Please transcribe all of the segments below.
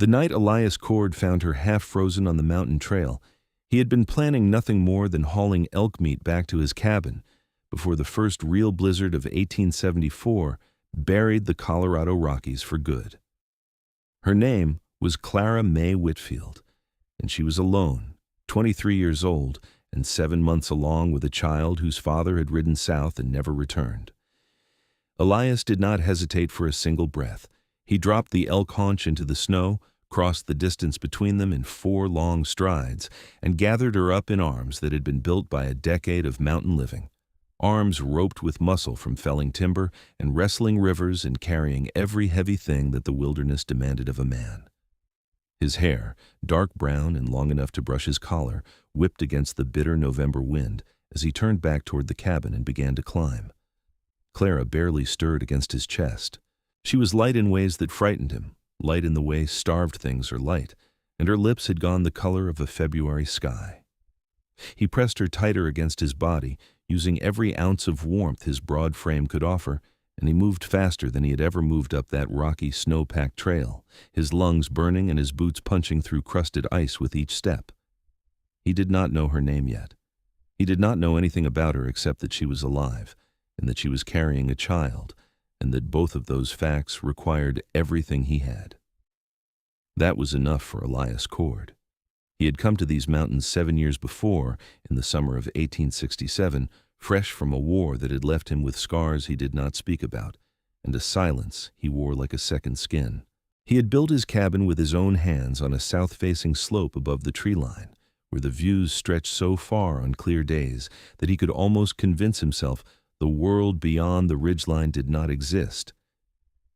The night Elias Cord found her half-frozen on the mountain trail, he had been planning nothing more than hauling elk meat back to his cabin before the first real blizzard of 1874 buried the Colorado Rockies for good. Her name was Clara Mae Whitfield, and she was alone, 23 years old, and 7 months along with a child whose father had ridden south and never returned. Elias did not hesitate for a single breath. He dropped the elk haunch into the snow, crossed the distance between them in 4 long strides, and gathered her up in arms that had been built by a decade of mountain living. Arms roped with muscle from felling timber and wrestling rivers and carrying every heavy thing that the wilderness demanded of a man. His hair, dark brown and long enough to brush his collar, whipped against the bitter November wind as he turned back toward the cabin and began to climb. Clara barely stirred against his chest. She was light in ways that frightened him, light in the way starved things are light, and her lips had gone the color of a February sky. He pressed her tighter against his body, using every ounce of warmth his broad frame could offer, and he moved faster than he had ever moved up that rocky, snow-packed trail, his lungs burning and his boots punching through crusted ice with each step. He did not know her name yet. He did not know anything about her except that she was alive, and that she was carrying a child, and that both of those facts required everything he had. That was enough for Elias Cord. He had come to these mountains 7 years before, in the summer of 1867, fresh from a war that had left him with scars he did not speak about, and a silence he wore like a second skin. He had built his cabin with his own hands on a south-facing slope above the tree line, where the views stretched so far on clear days that he could almost convince himself the world beyond the ridgeline did not exist.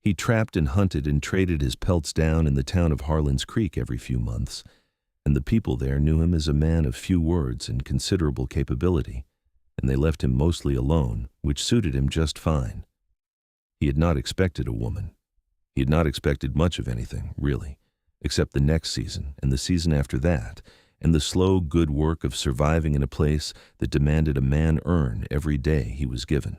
He trapped and hunted and traded his pelts down in the town of Harlan's Creek every few months, and the people there knew him as a man of few words and considerable capability, and they left him mostly alone, which suited him just fine. He had not expected a woman. He had not expected much of anything, really, except the next season and the season after that, and the slow, good work of surviving in a place that demanded a man earn every day he was given.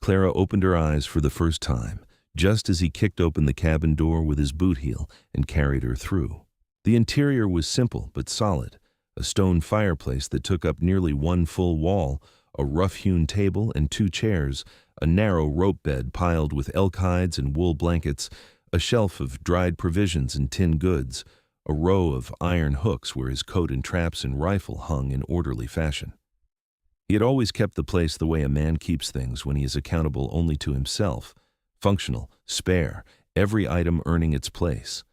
Clara opened her eyes for the first time, just as he kicked open the cabin door with his boot heel and carried her through. The interior was simple but solid, a stone fireplace that took up nearly 1 full wall, a rough-hewn table and 2 chairs, a narrow rope bed piled with elk hides and wool blankets, a shelf of dried provisions and tinned goods, a row of iron hooks where his coat and traps and rifle hung in orderly fashion. He had always kept the place the way a man keeps things when he is accountable only to himself, functional, spare, every item earning its place.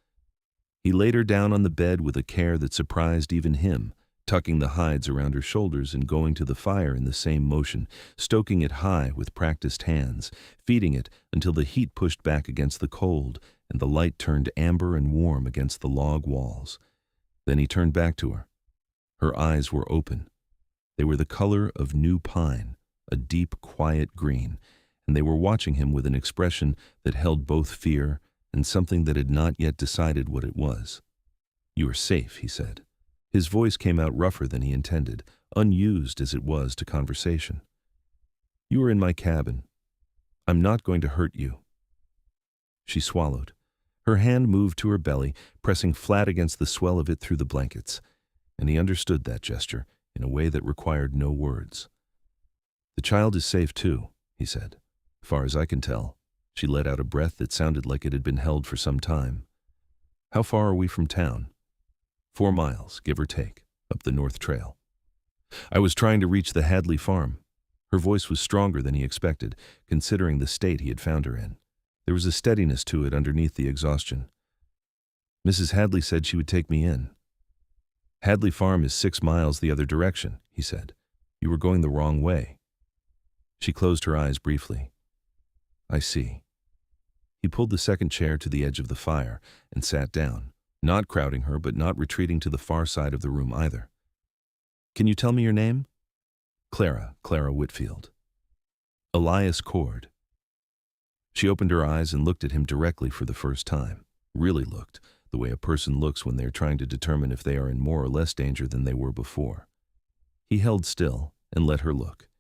He laid her down on the bed with a care that surprised even him, tucking the hides around her shoulders and going to the fire in the same motion, stoking it high with practiced hands, feeding it until the heat pushed back against the cold and the light turned amber and warm against the log walls. Then he turned back to her. Her eyes were open. They were the color of new pine, a deep, quiet green, and they were watching him with an expression that held both fear and something that had not yet decided what it was. "You are safe," he said. His voice came out rougher than he intended, unused as it was to conversation. "You are in my cabin. I'm not going to hurt you." She swallowed. Her hand moved to her belly, pressing flat against the swell of it through the blankets, and he understood that gesture in a way that required no words. "The child is safe too," he said. "Far as I can tell." She let out a breath that sounded like it had been held for some time. "How far are we from town?" 4 miles, give or take, up the North Trail. "I was trying to reach the Hadley farm." Her voice was stronger than he expected, considering the state he had found her in. There was a steadiness to it underneath the exhaustion. "Mrs. Hadley said she would take me in." "Hadley farm is 6 miles the other direction," he said. "You were going the wrong way." She closed her eyes briefly. "I see." He pulled the second chair to the edge of the fire and sat down, not crowding her but not retreating to the far side of the room either. "Can you tell me your name?" Clara Whitfield." "Elias Cord." She opened her eyes and looked at him directly for the first time, really looked, the way a person looks when they are trying to determine if they are in more or less danger than they were before. He held still and let her look.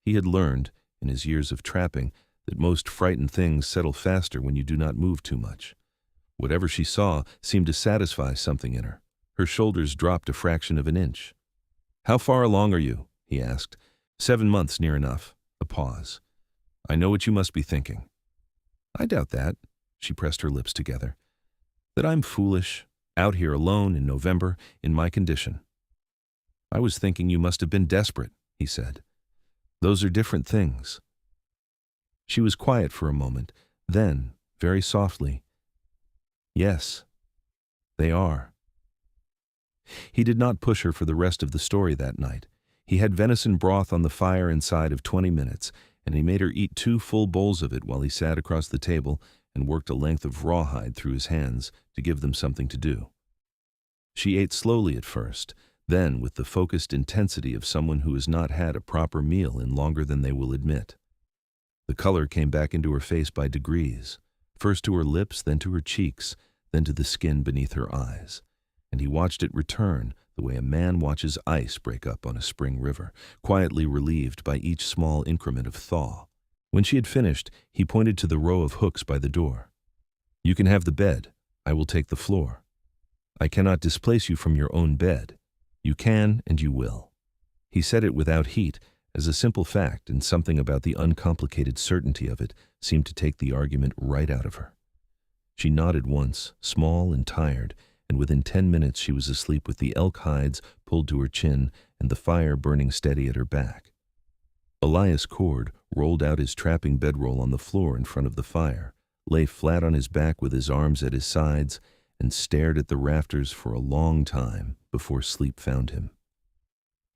He had learned, in his years of trapping, that most frightened things settle faster when you do not move too much. Whatever she saw seemed to satisfy something in her. Her shoulders dropped a fraction of an inch. "How far along are you?" he asked. "7 months, near enough." A pause. "I know what you must be thinking." "I doubt that." She pressed her lips together. "That I'm foolish, out here alone in November, in my condition." "I was thinking you must have been desperate," he said. "Those are different things." She was quiet for a moment, then, very softly, "Yes, they are." He did not push her for the rest of the story that night. He had venison broth on the fire inside of 20 minutes, and he made her eat 2 full bowls of it while he sat across the table and worked a length of rawhide through his hands to give them something to do. She ate slowly at first, then with the focused intensity of someone who has not had a proper meal in longer than they will admit. The color came back into her face by degrees, first to her lips, then to her cheeks, then to the skin beneath her eyes, and he watched it return the way a man watches ice break up on a spring river, quietly relieved by each small increment of thaw. When she had finished, he pointed to the row of hooks by the door. "You can have the bed. I will take the floor. I cannot displace you from your own bed. You can and you will." He said it without heat, as a simple fact, and something about the uncomplicated certainty of it seemed to take the argument right out of her. She nodded once, small and tired, and within 10 minutes she was asleep with the elk hides pulled to her chin and the fire burning steady at her back. Elias Cord rolled out his trapping bedroll on the floor in front of the fire, lay flat on his back with his arms at his sides, and stared at the rafters for a long time before sleep found him.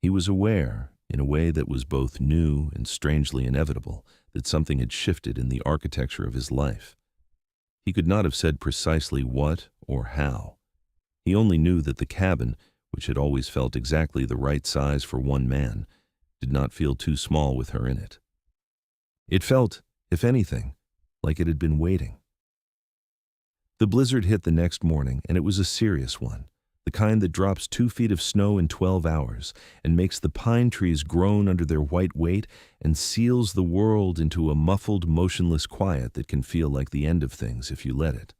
He was aware, in a way that was both new and strangely inevitable, that something had shifted in the architecture of his life. He could not have said precisely what or how. He only knew that the cabin, which had always felt exactly the right size for one man, did not feel too small with her in it. It felt, if anything, like it had been waiting. The blizzard hit the next morning, and it was a serious one, the kind that drops 2 feet of snow in 12 hours and makes the pine trees groan under their white weight and seals the world into a muffled, motionless quiet that can feel like the end of things if you let it.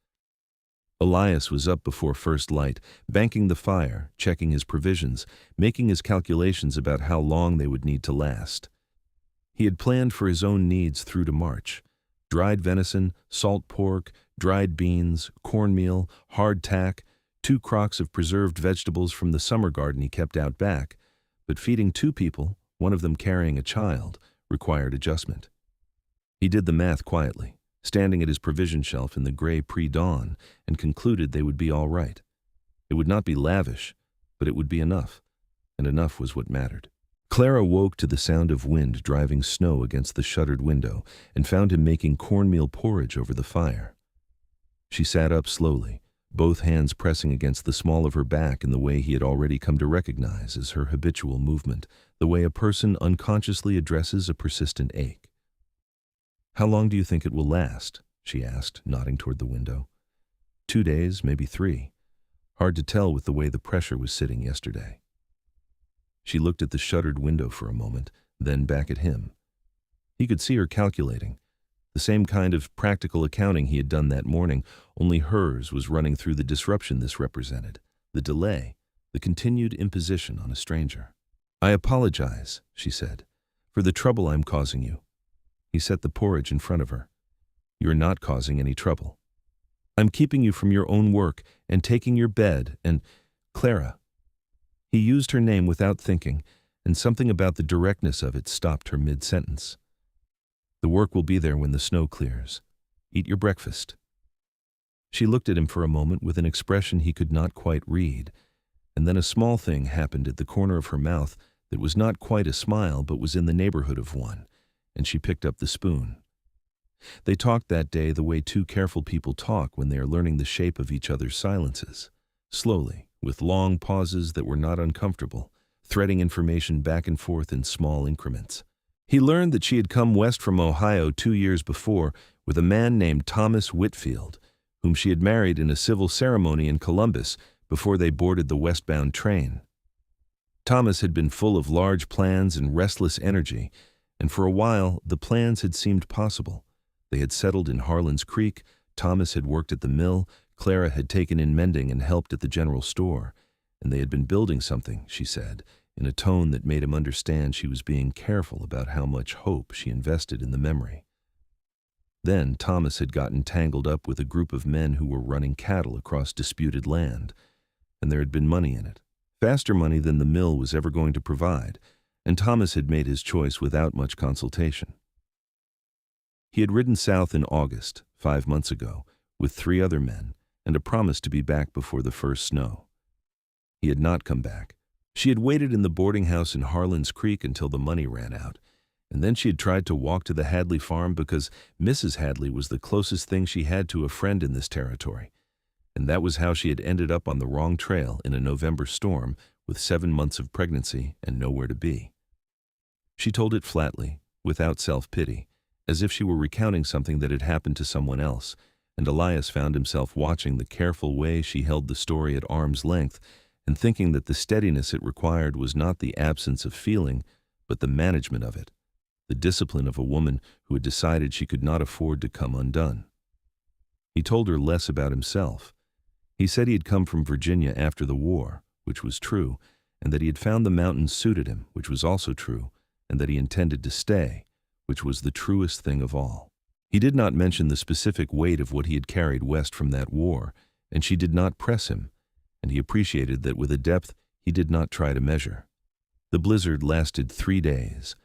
Elias was up before first light, banking the fire, checking his provisions, making his calculations about how long they would need to last. He had planned for his own needs through to March: dried venison, salt pork, dried beans, cornmeal, hardtack, 2 crocks of preserved vegetables from the summer garden he kept out back, but feeding 2 people, one of them carrying a child, required adjustment. He did the math quietly, standing at his provision shelf in the gray pre-dawn, and concluded they would be all right. It would not be lavish, but it would be enough, and enough was what mattered. Clara woke to the sound of wind driving snow against the shuttered window and found him making cornmeal porridge over the fire. She sat up slowly, both hands pressing against the small of her back in the way he had already come to recognize as her habitual movement, the way a person unconsciously addresses a persistent ache. "How long do you think it will last?" she asked, nodding toward the window. 2 days, maybe 3. Hard to tell with the way the pressure was sitting yesterday. She looked at the shuttered window for a moment, then back at him. He could see her calculating. The same kind of practical accounting he had done that morning, only hers was running through the disruption this represented, the delay, the continued imposition on a stranger. "I apologize," she said, "for the trouble I'm causing you." He set the porridge in front of her. "You're not causing any trouble. I'm keeping you from your own work and taking your bed and, Clara." He used her name without thinking, and something about the directness of it stopped her mid-sentence. "The work will be there when the snow clears. Eat your breakfast." She looked at him for a moment with an expression he could not quite read, and then a small thing happened at the corner of her mouth that was not quite a smile but was in the neighborhood of one, and she picked up the spoon. They talked that day the way 2 careful people talk when they are learning the shape of each other's silences, slowly, with long pauses that were not uncomfortable, threading information back and forth in small increments. He learned that she had come west from Ohio 2 years before with a man named Thomas Whitfield, whom she had married in a civil ceremony in Columbus before they boarded the westbound train. Thomas had been full of large plans and restless energy, and for a while the plans had seemed possible. They had settled in Harlan's Creek, Thomas had worked at the mill, Clara had taken in mending and helped at the general store, and they had been building something, she said, in a tone that made him understand she was being careful about how much hope she invested in the memory. Then Thomas had gotten tangled up with a group of men who were running cattle across disputed land, and there had been money in it, faster money than the mill was ever going to provide, and Thomas had made his choice without much consultation. He had ridden south in August, 5 months ago, with 3 other men, and a promise to be back before the first snow. He had not come back. She had waited in the boarding house in Harlan's Creek until the money ran out, and then she had tried to walk to the Hadley farm because Mrs. Hadley was the closest thing she had to a friend in this territory, and that was how she had ended up on the wrong trail in a November storm with 7 months of pregnancy and nowhere to be. She told it flatly, without self-pity, as if she were recounting something that had happened to someone else, and Elias found himself watching the careful way she held the story at arm's length and thinking that the steadiness it required was not the absence of feeling, but the management of it, the discipline of a woman who had decided she could not afford to come undone. He told her less about himself. He said he had come from Virginia after the war, which was true, and that he had found the mountains suited him, which was also true, and that he intended to stay, which was the truest thing of all. He did not mention the specific weight of what he had carried west from that war, and she did not press him, and he appreciated that with a depth he did not try to measure. The blizzard lasted 3 days.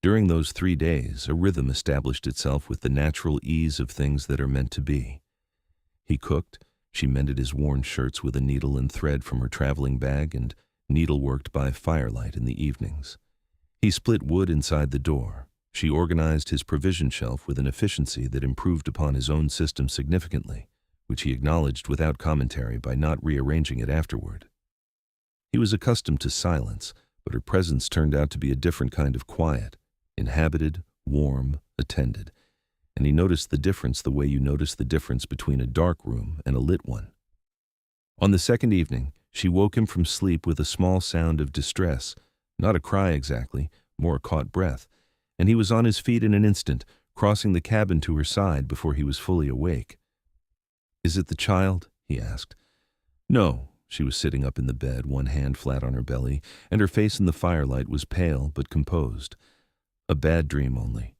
During those 3 days, a rhythm established itself with the natural ease of things that are meant to be. He cooked, she mended his worn shirts with a needle and thread from her traveling bag and needleworked by firelight in the evenings. He split wood inside the door. She organized his provision shelf with an efficiency that improved upon his own system significantly, which he acknowledged without commentary by not rearranging it afterward. He was accustomed to silence, but her presence turned out to be a different kind of quiet, inhabited, warm, attended, and he noticed the difference the way you notice the difference between a dark room and a lit one. On the second evening, she woke him from sleep with a small sound of distress, not a cry exactly, more a caught breath, and he was on his feet in an instant, crossing the cabin to her side before he was fully awake. "Is it the child?" he asked. No, she was sitting up in the bed, one hand flat on her belly, and her face in the firelight was pale but composed. "A bad dream only.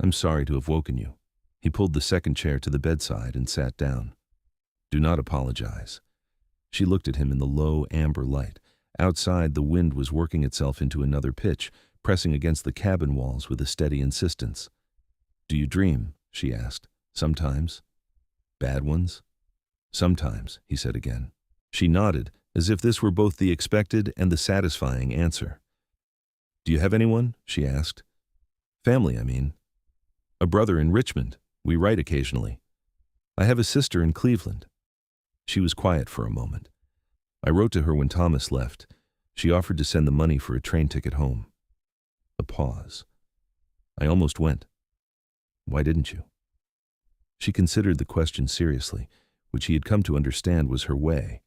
I'm sorry to have woken you." He pulled the second chair to the bedside and sat down. "Do not apologize." She looked at him in the low, amber light. Outside, the wind was working itself into another pitch, pressing against the cabin walls with a steady insistence. "Do you dream?" she asked. "Sometimes." "Bad ones?" "Sometimes," he said again. She nodded, as if this were both the expected and the satisfying answer. "Do you have anyone?" she asked. "Family, I mean." "A brother in Richmond. We write occasionally." "I have a sister in Cleveland." She was quiet for a moment. "I wrote to her when Thomas left. She offered to send the money for a train ticket home." A pause. "I almost went." "Why didn't you?" She considered the question seriously, which he had come to understand was her way.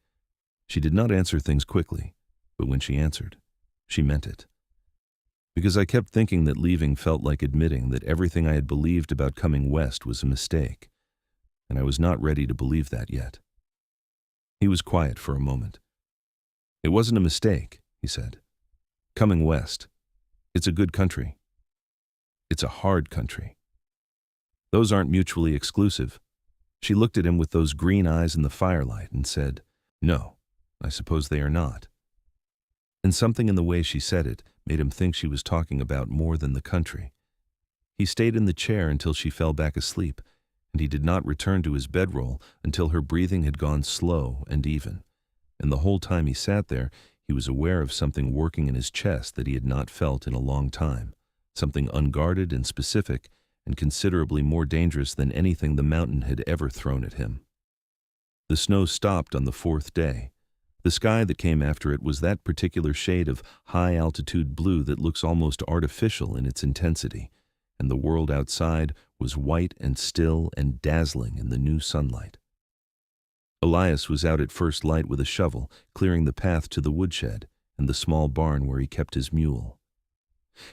She did not answer things quickly, but when she answered, she meant it. "Because I kept thinking that leaving felt like admitting that everything I had believed about coming west was a mistake, and I was not ready to believe that yet." He was quiet for a moment. "It wasn't a mistake," he said. "Coming west. It's a good country. It's a hard country. Those aren't mutually exclusive." She looked at him with those green eyes in the firelight and said, "No, I suppose they are not." And something in the way she said it made him think she was talking about more than the country. He stayed in the chair until she fell back asleep, and he did not return to his bedroll until her breathing had gone slow and even. And the whole time he sat there, he was aware of something working in his chest that he had not felt in a long time, something unguarded and specific and considerably more dangerous than anything the mountain had ever thrown at him. The snow stopped on the 4th day. The sky that came after it was that particular shade of high-altitude blue that looks almost artificial in its intensity, and the world outside was white and still and dazzling in the new sunlight. Elias was out at first light with a shovel, clearing the path to the woodshed and the small barn where he kept his mule.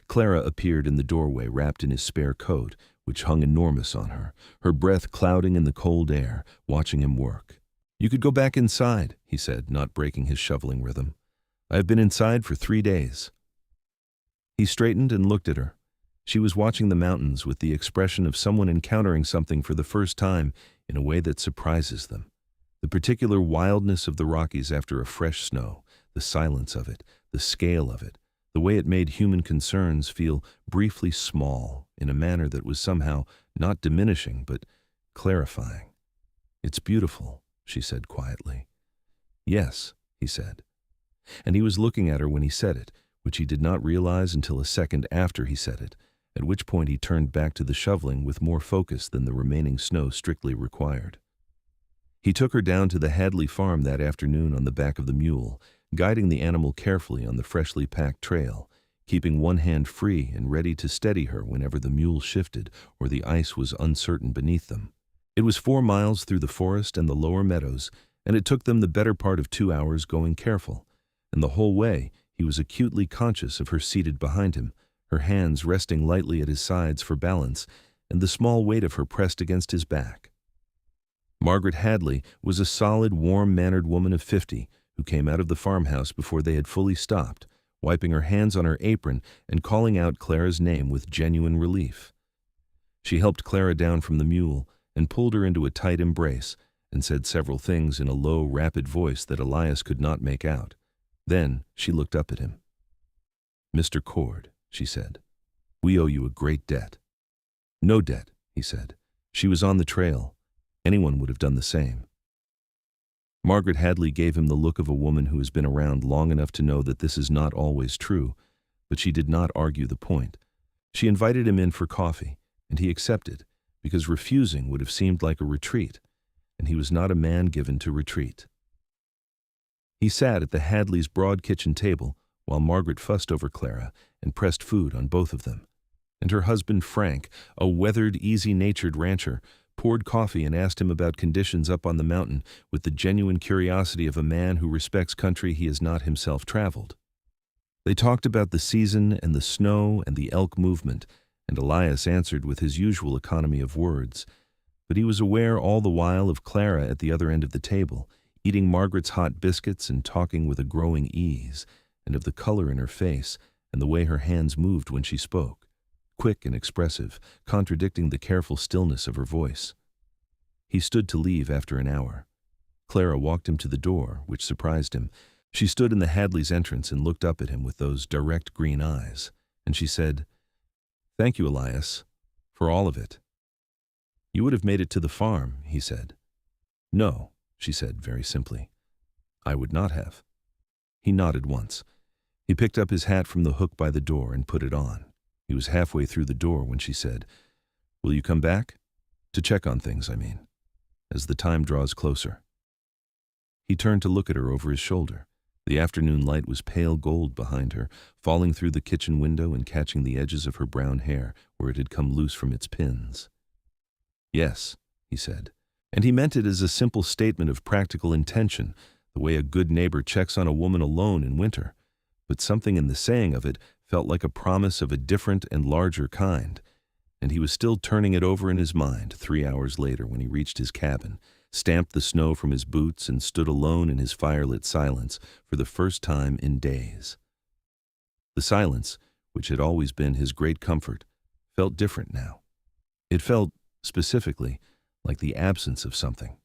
Clara appeared in the doorway wrapped in his spare coat, which hung enormous on her, her breath clouding in the cold air, watching him work. "You could go back inside," he said, not breaking his shoveling rhythm. "I have been inside for 3 days." He straightened and looked at her. She was watching the mountains with the expression of someone encountering something for the first time in a way that surprises them. The particular wildness of the Rockies after a fresh snow, the silence of it, the scale of it, the way it made human concerns feel briefly small in a manner that was somehow not diminishing but clarifying. "It's beautiful," she said quietly. "Yes," he said. And he was looking at her when he said it, which he did not realize until a second after he said it, at which point he turned back to the shoveling with more focus than the remaining snow strictly required. He took her down to the Hadley farm that afternoon on the back of the mule, guiding the animal carefully on the freshly packed trail, keeping one hand free and ready to steady her whenever the mule shifted or the ice was uncertain beneath them. It was 4 miles through the forest and the lower meadows, and it took them the better part of 2 hours going careful, and the whole way he was acutely conscious of her seated behind him, her hands resting lightly at his sides for balance, and the small weight of her pressed against his back. Margaret Hadley was a solid, warm-mannered woman of 50 who came out of the farmhouse before they had fully stopped, wiping her hands on her apron and calling out Clara's name with genuine relief. She helped Clara down from the mule and pulled her into a tight embrace and said several things in a low, rapid voice that Elias could not make out. Then she looked up at him. "Mr. Cord," she said, "we owe you a great debt." "No debt," he said. "She was on the trail. Anyone would have done the same." Margaret Hadley gave him the look of a woman who has been around long enough to know that this is not always true, but she did not argue the point. She invited him in for coffee, and he accepted, because refusing would have seemed like a retreat, and he was not a man given to retreat. He sat at the Hadleys' broad kitchen table while Margaret fussed over Clara and pressed food on both of them. And her husband Frank, a weathered, easy-natured rancher, poured coffee and asked him about conditions up on the mountain with the genuine curiosity of a man who respects country he has not himself traveled. They talked about the season and the snow and the elk movement, and Elias answered with his usual economy of words. But he was aware all the while of Clara at the other end of the table, eating Margaret's hot biscuits and talking with a growing ease, and of the color in her face and the way her hands moved when she spoke, quick and expressive, contradicting the careful stillness of her voice. He stood to leave after an hour. Clara walked him to the door, which surprised him. She stood in the Hadleys' entrance and looked up at him with those direct green eyes, and she said, "Thank you, Elias, for all of it." "You would have made it to the farm," he said. "No," she said very simply. "I would not have." He nodded once. He picked up his hat from the hook by the door and put it on. He was halfway through the door when she said, "Will you come back? To check on things, I mean, as the time draws closer." He turned to look at her over his shoulder. The afternoon light was pale gold behind her, falling through the kitchen window and catching the edges of her brown hair where it had come loose from its pins. "Yes," he said, and he meant it as a simple statement of practical intention, the way a good neighbor checks on a woman alone in winter. But something in the saying of it felt like a promise of a different and larger kind, and he was still turning it over in his mind 3 hours later when he reached his cabin, stamped the snow from his boots, and stood alone in his firelit silence for the first time in days. The silence, which had always been his great comfort, felt different now. It felt, specifically, like the absence of something.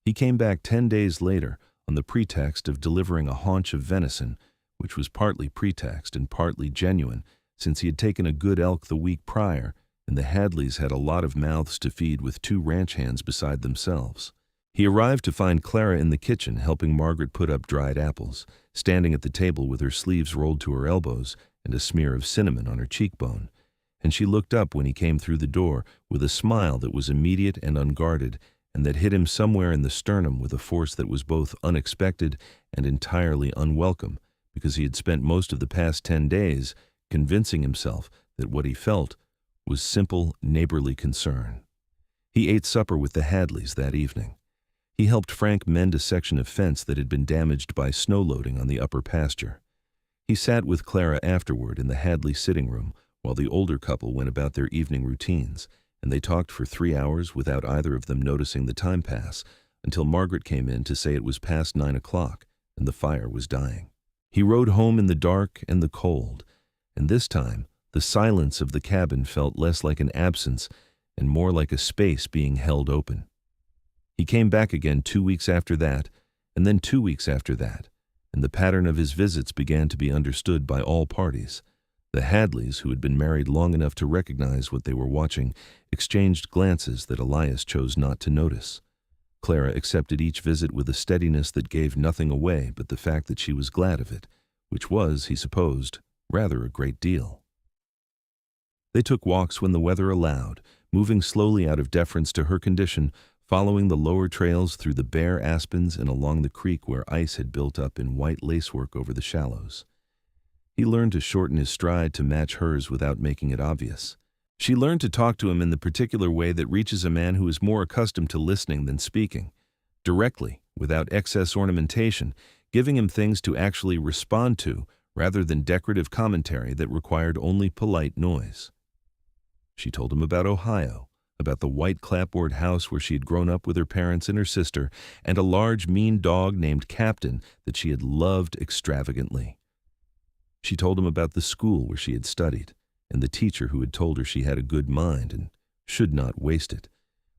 He came back 10 days later on the pretext of delivering a haunch of venison, which was partly pretext and partly genuine, since he had taken a good elk the week prior, and the Hadleys had a lot of mouths to feed with 2 ranch hands beside themselves. He arrived to find Clara in the kitchen helping Margaret put up dried apples, standing at the table with her sleeves rolled to her elbows and a smear of cinnamon on her cheekbone, and she looked up when he came through the door with a smile that was immediate and unguarded, and that hit him somewhere in the sternum with a force that was both unexpected and entirely unwelcome, because he had spent most of the past 10 days convincing himself that what he felt was simple, neighborly concern. He ate supper with the Hadleys that evening. He helped Frank mend a section of fence that had been damaged by snow loading on the upper pasture. He sat with Clara afterward in the Hadley sitting room while the older couple went about their evening routines, and they talked for 3 hours without either of them noticing the time pass, until Margaret came in to say it was past 9 o'clock and the fire was dying. He rode home in the dark and the cold, and this time the silence of the cabin felt less like an absence and more like a space being held open. He came back again 2 weeks after that, and then 2 weeks after that, and the pattern of his visits began to be understood by all parties. The Hadleys, who had been married long enough to recognize what they were watching, exchanged glances that Elias chose not to notice. Clara accepted each visit with a steadiness that gave nothing away but the fact that she was glad of it, which was, he supposed, rather a great deal. They took walks when the weather allowed, moving slowly out of deference to her condition, following the lower trails through the bare aspens and along the creek where ice had built up in white lacework over the shallows. He learned to shorten his stride to match hers without making it obvious. She learned to talk to him in the particular way that reaches a man who is more accustomed to listening than speaking, directly, without excess ornamentation, giving him things to actually respond to rather than decorative commentary that required only polite noise. She told him about Ohio, about the white clapboard house where she had grown up with her parents and her sister, and a large, mean dog named Captain that she had loved extravagantly. She told him about the school where she had studied, and the teacher who had told her she had a good mind and should not waste it,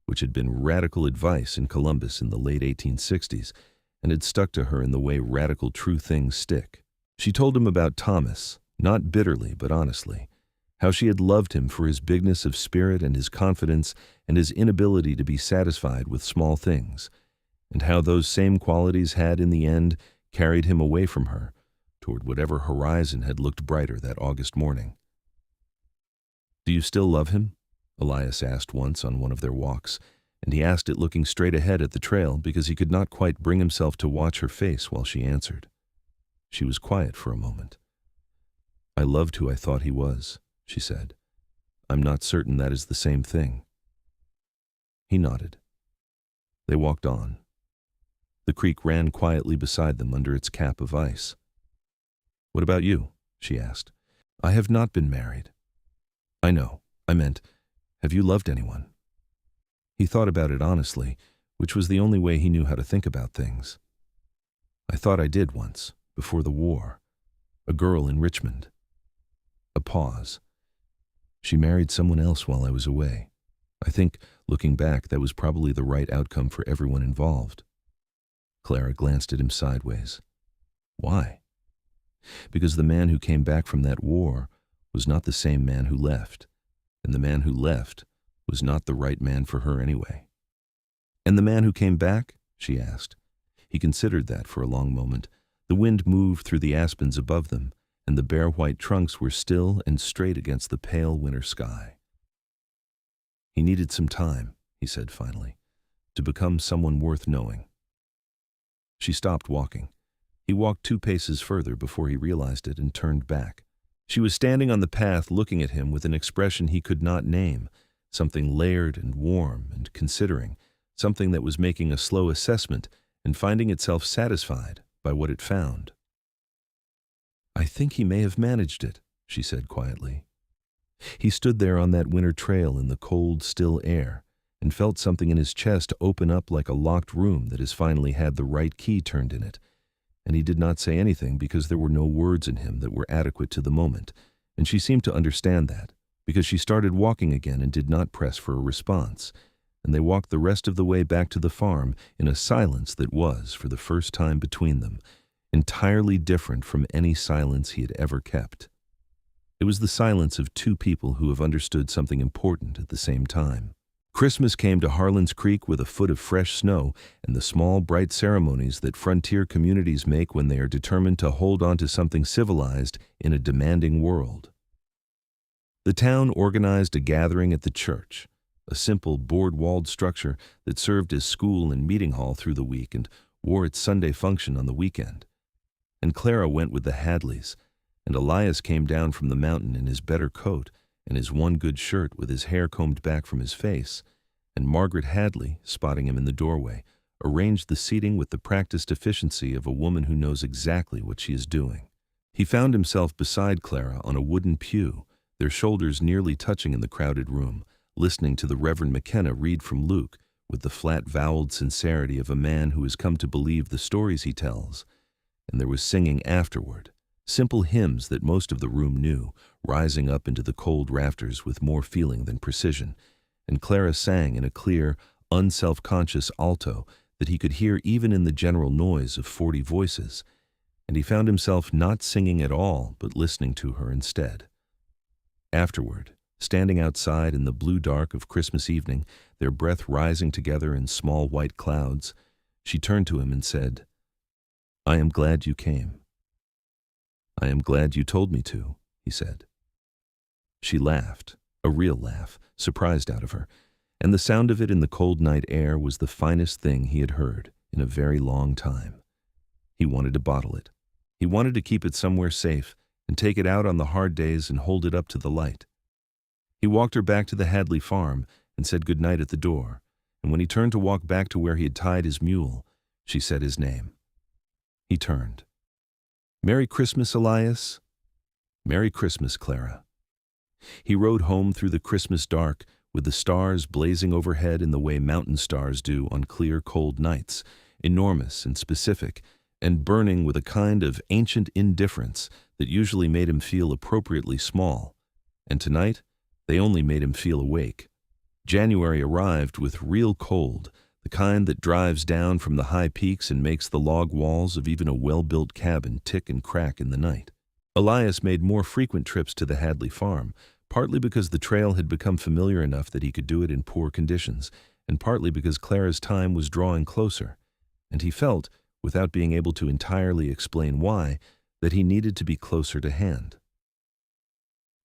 which had been radical advice in Columbus in the late 1860s, and had stuck to her in the way radical true things stick. She told him about Thomas, not bitterly but honestly, how she had loved him for his bigness of spirit and his confidence and his inability to be satisfied with small things, and how those same qualities had, in the end, carried him away from her, toward whatever horizon had looked brighter that August morning. "Do you still love him?" Elias asked once on one of their walks, and he asked it looking straight ahead at the trail because he could not quite bring himself to watch her face while she answered. She was quiet for a moment. "I loved who I thought he was," she said. "I'm not certain that is the same thing." He nodded. They walked on. The creek ran quietly beside them under its cap of ice. "What about you?" she asked. "I have not been married." "I know. I meant, have you loved anyone?" He thought about it honestly, which was the only way he knew how to think about things. "I thought I did once, before the war. A girl in Richmond." A pause. "She married someone else while I was away. I think, looking back, that was probably the right outcome for everyone involved." Clara glanced at him sideways. "Why?" "Because the man who came back from that war was not the same man who left, and the man who left was not the right man for her anyway." "And the man who came back?" she asked. He considered that for a long moment. The wind moved through the aspens above them, and the bare white trunks were still and straight against the pale winter sky. "He needed some time," he said finally, "to become someone worth knowing." She stopped walking. He walked 2 paces further before he realized it and turned back. She was standing on the path looking at him with an expression he could not name, something layered and warm and considering, something that was making a slow assessment and finding itself satisfied by what it found. "I think he may have managed it," she said quietly. He stood there on that winter trail in the cold, still air and felt something in his chest open up like a locked room that has finally had the right key turned in it. And he did not say anything because there were no words in him that were adequate to the moment, and she seemed to understand that, because she started walking again and did not press for a response, and they walked the rest of the way back to the farm in a silence that was, for the first time between them, entirely different from any silence he had ever kept. It was the silence of 2 people who have understood something important at the same time. Christmas came to Harlan's Creek with a foot of fresh snow and the small, bright ceremonies that frontier communities make when they are determined to hold on to something civilized in a demanding world. The town organized a gathering at the church, a simple board-walled structure that served as school and meeting hall through the week and wore its Sunday function on the weekend. And Clara went with the Hadleys, and Elias came down from the mountain in his better coat and his one good shirt with his hair combed back from his face, and Margaret Hadley, spotting him in the doorway, arranged the seating with the practiced efficiency of a woman who knows exactly what she is doing. He found himself beside Clara on a wooden pew, their shoulders nearly touching in the crowded room, listening to the Reverend McKenna read from Luke with the flat-voweled sincerity of a man who has come to believe the stories he tells. And there was singing afterward, simple hymns that most of the room knew, rising up into the cold rafters with more feeling than precision, and Clara sang in a clear, unself-conscious alto that he could hear even in the general noise of 40 voices, and he found himself not singing at all but listening to her instead. Afterward, standing outside in the blue dark of Christmas evening, their breath rising together in small white clouds, she turned to him and said, "I am glad you came." "I am glad you told me to," he said. She laughed, a real laugh, surprised out of her, and the sound of it in the cold night air was the finest thing he had heard in a very long time. He wanted to bottle it. He wanted to keep it somewhere safe and take it out on the hard days and hold it up to the light. He walked her back to the Hadley farm and said good night at the door, and when he turned to walk back to where he had tied his mule, she said his name. He turned. "Merry Christmas, Elias." "Merry Christmas, Clara." He rode home through the Christmas dark, with the stars blazing overhead in the way mountain stars do on clear, cold nights, enormous and specific, and burning with a kind of ancient indifference that usually made him feel appropriately small. And tonight, they only made him feel awake. January arrived with real cold, the kind that drives down from the high peaks and makes the log walls of even a well-built cabin tick and crack in the night. Elias made more frequent trips to the Hadley farm, partly because the trail had become familiar enough that he could do it in poor conditions, and partly because Clara's time was drawing closer, and he felt, without being able to entirely explain why, that he needed to be closer to hand.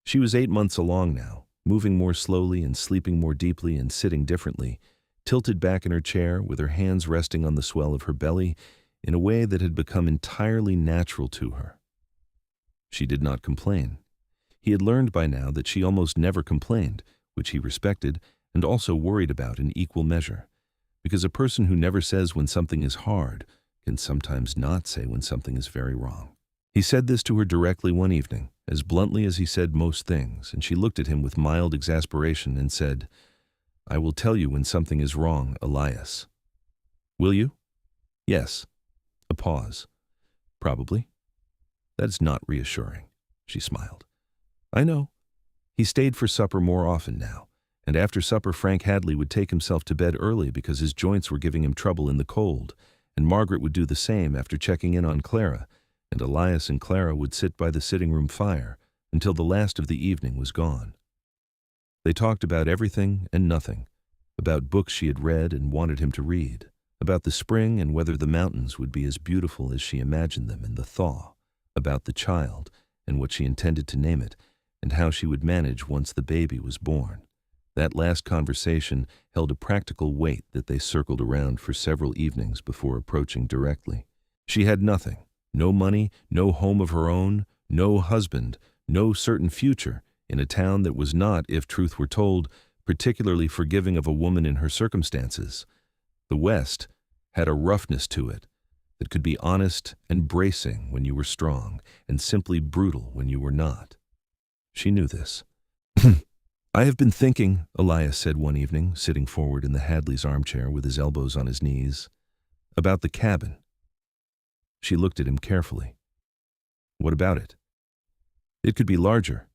She was 8 months along now, moving more slowly and sleeping more deeply and sitting differently, tilted back in her chair with her hands resting on the swell of her belly in a way that had become entirely natural to her. She did not complain. He had learned by now that she almost never complained, which he respected and also worried about in equal measure, because a person who never says when something is hard can sometimes not say when something is very wrong. He said this to her directly one evening, as bluntly as he said most things, and she looked at him with mild exasperation and said, "I will tell you when something is wrong, Elias." "Will you?" "Yes." A pause. "Probably." "That's not reassuring," she smiled. "I know." He stayed for supper more often now, and after supper Frank Hadley would take himself to bed early because his joints were giving him trouble in the cold, and Margaret would do the same after checking in on Clara, and Elias and Clara would sit by the sitting-room fire until the last of the evening was gone. They talked about everything and nothing, about books she had read and wanted him to read, about the spring and whether the mountains would be as beautiful as she imagined them in the thaw, about the child and what she intended to name it, and how she would manage once the baby was born. That last conversation held a practical weight that they circled around for several evenings before approaching directly. She had nothing, no money, no home of her own, no husband, no certain future, in a town that was not, if truth were told, particularly forgiving of a woman in her circumstances. The West had a roughness to it that could be honest and bracing when you were strong, and simply brutal when you were not. She knew this. "I have been thinking," Elias said one evening, sitting forward in the Hadley's armchair with his elbows on his knees, "about the cabin." She looked at him carefully. "What about it?" "It could be larger."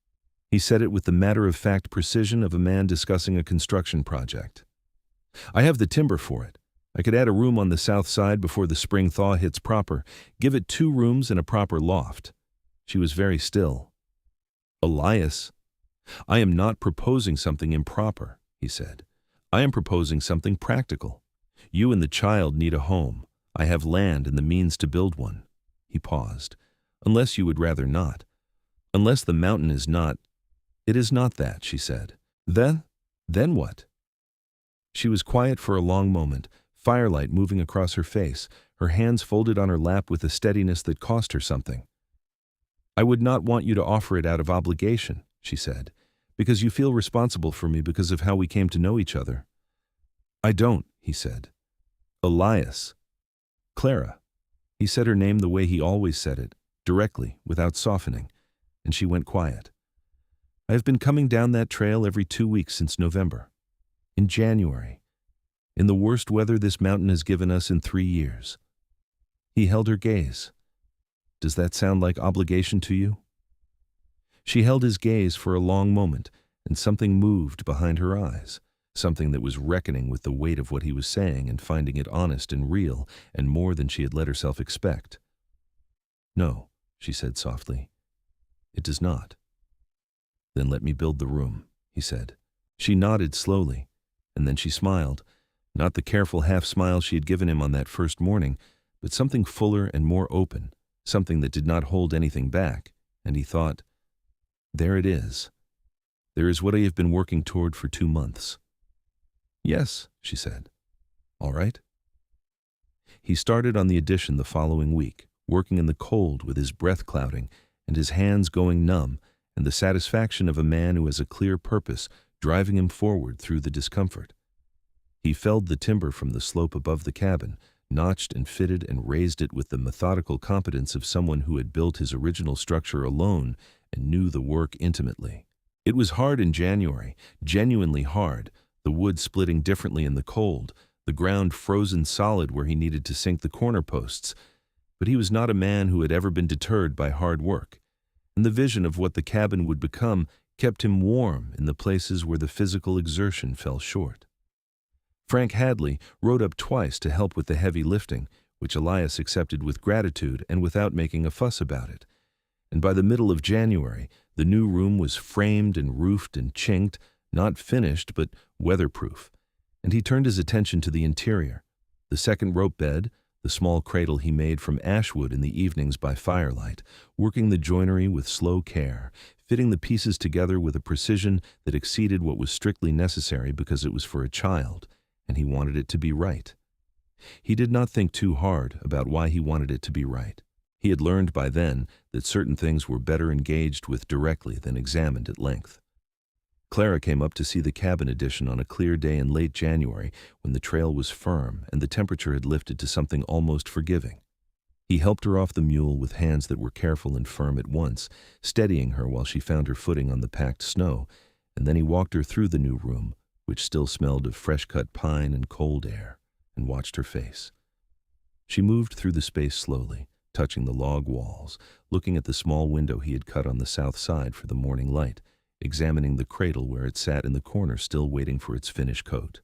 He said it with the matter-of-fact precision of a man discussing a construction project. "I have the timber for it. I could add a room on the south side before the spring thaw hits proper, give it 2 rooms and a proper loft." She was very still. "Elias, I am not proposing something improper," he said. "I am proposing something practical. You and the child need a home. I have land and the means to build one." He paused. "Unless you would rather not. Unless the mountain is not—" "It is not that," she said. Then what?" She was quiet for a long moment, firelight moving across her face, her hands folded on her lap with a steadiness that cost her something. "I would not want you to offer it out of obligation," she said, "because you feel responsible for me because of how we came to know each other." "I don't," he said. "Elias." "Clara." He said her name the way he always said it, directly, without softening, and she went quiet. I have been coming down that trail every 2 weeks since November. In January. In the worst weather this mountain has given us in 3 years. He held her gaze. Does that sound like obligation to you? She held his gaze for a long moment, and something moved behind her eyes, something that was reckoning with the weight of what he was saying and finding it honest and real, and more than she had let herself expect. No, she said softly. It does not. Then let me build the room, he said. She nodded slowly, and then she smiled, not the careful half-smile she had given him on that first morning, but something fuller and more open, something that did not hold anything back, and he thought, there it is. There is what I have been working toward for 2 months. Yes, she said. All right. He started on the addition the following week, working in the cold with his breath clouding and his hands going numb, and the satisfaction of a man who has a clear purpose driving him forward through the discomfort. He felled the timber from the slope above the cabin, notched and fitted and raised it with the methodical competence of someone who had built his original structure alone and knew the work intimately. It was hard in January, genuinely hard, the wood splitting differently in the cold, the ground frozen solid where he needed to sink the corner posts, but he was not a man who had ever been deterred by hard work, and the vision of what the cabin would become kept him warm in the places where the physical exertion fell short. Frank Hadley rode up twice to help with the heavy lifting, which Elias accepted with gratitude and without making a fuss about it. And by the middle of January, the new room was framed and roofed and chinked, not finished but weatherproof, and he turned his attention to the interior, the second rope bed, the small cradle he made from ash wood in the evenings by firelight, working the joinery with slow care, fitting the pieces together with a precision that exceeded what was strictly necessary because it was for a child, and he wanted it to be right. He did not think too hard about why he wanted it to be right. He had learned by then that certain things were better engaged with directly than examined at length. Clara came up to see the cabin addition on a clear day in late January when the trail was firm and the temperature had lifted to something almost forgiving. He helped her off the mule with hands that were careful and firm at once, steadying her while she found her footing on the packed snow, and then he walked her through the new room, which still smelled of fresh-cut pine and cold air, and watched her face. She moved through the space slowly, touching the log walls, looking at the small window he had cut on the south side for the morning light, examining the cradle where it sat in the corner still waiting for its finished coat.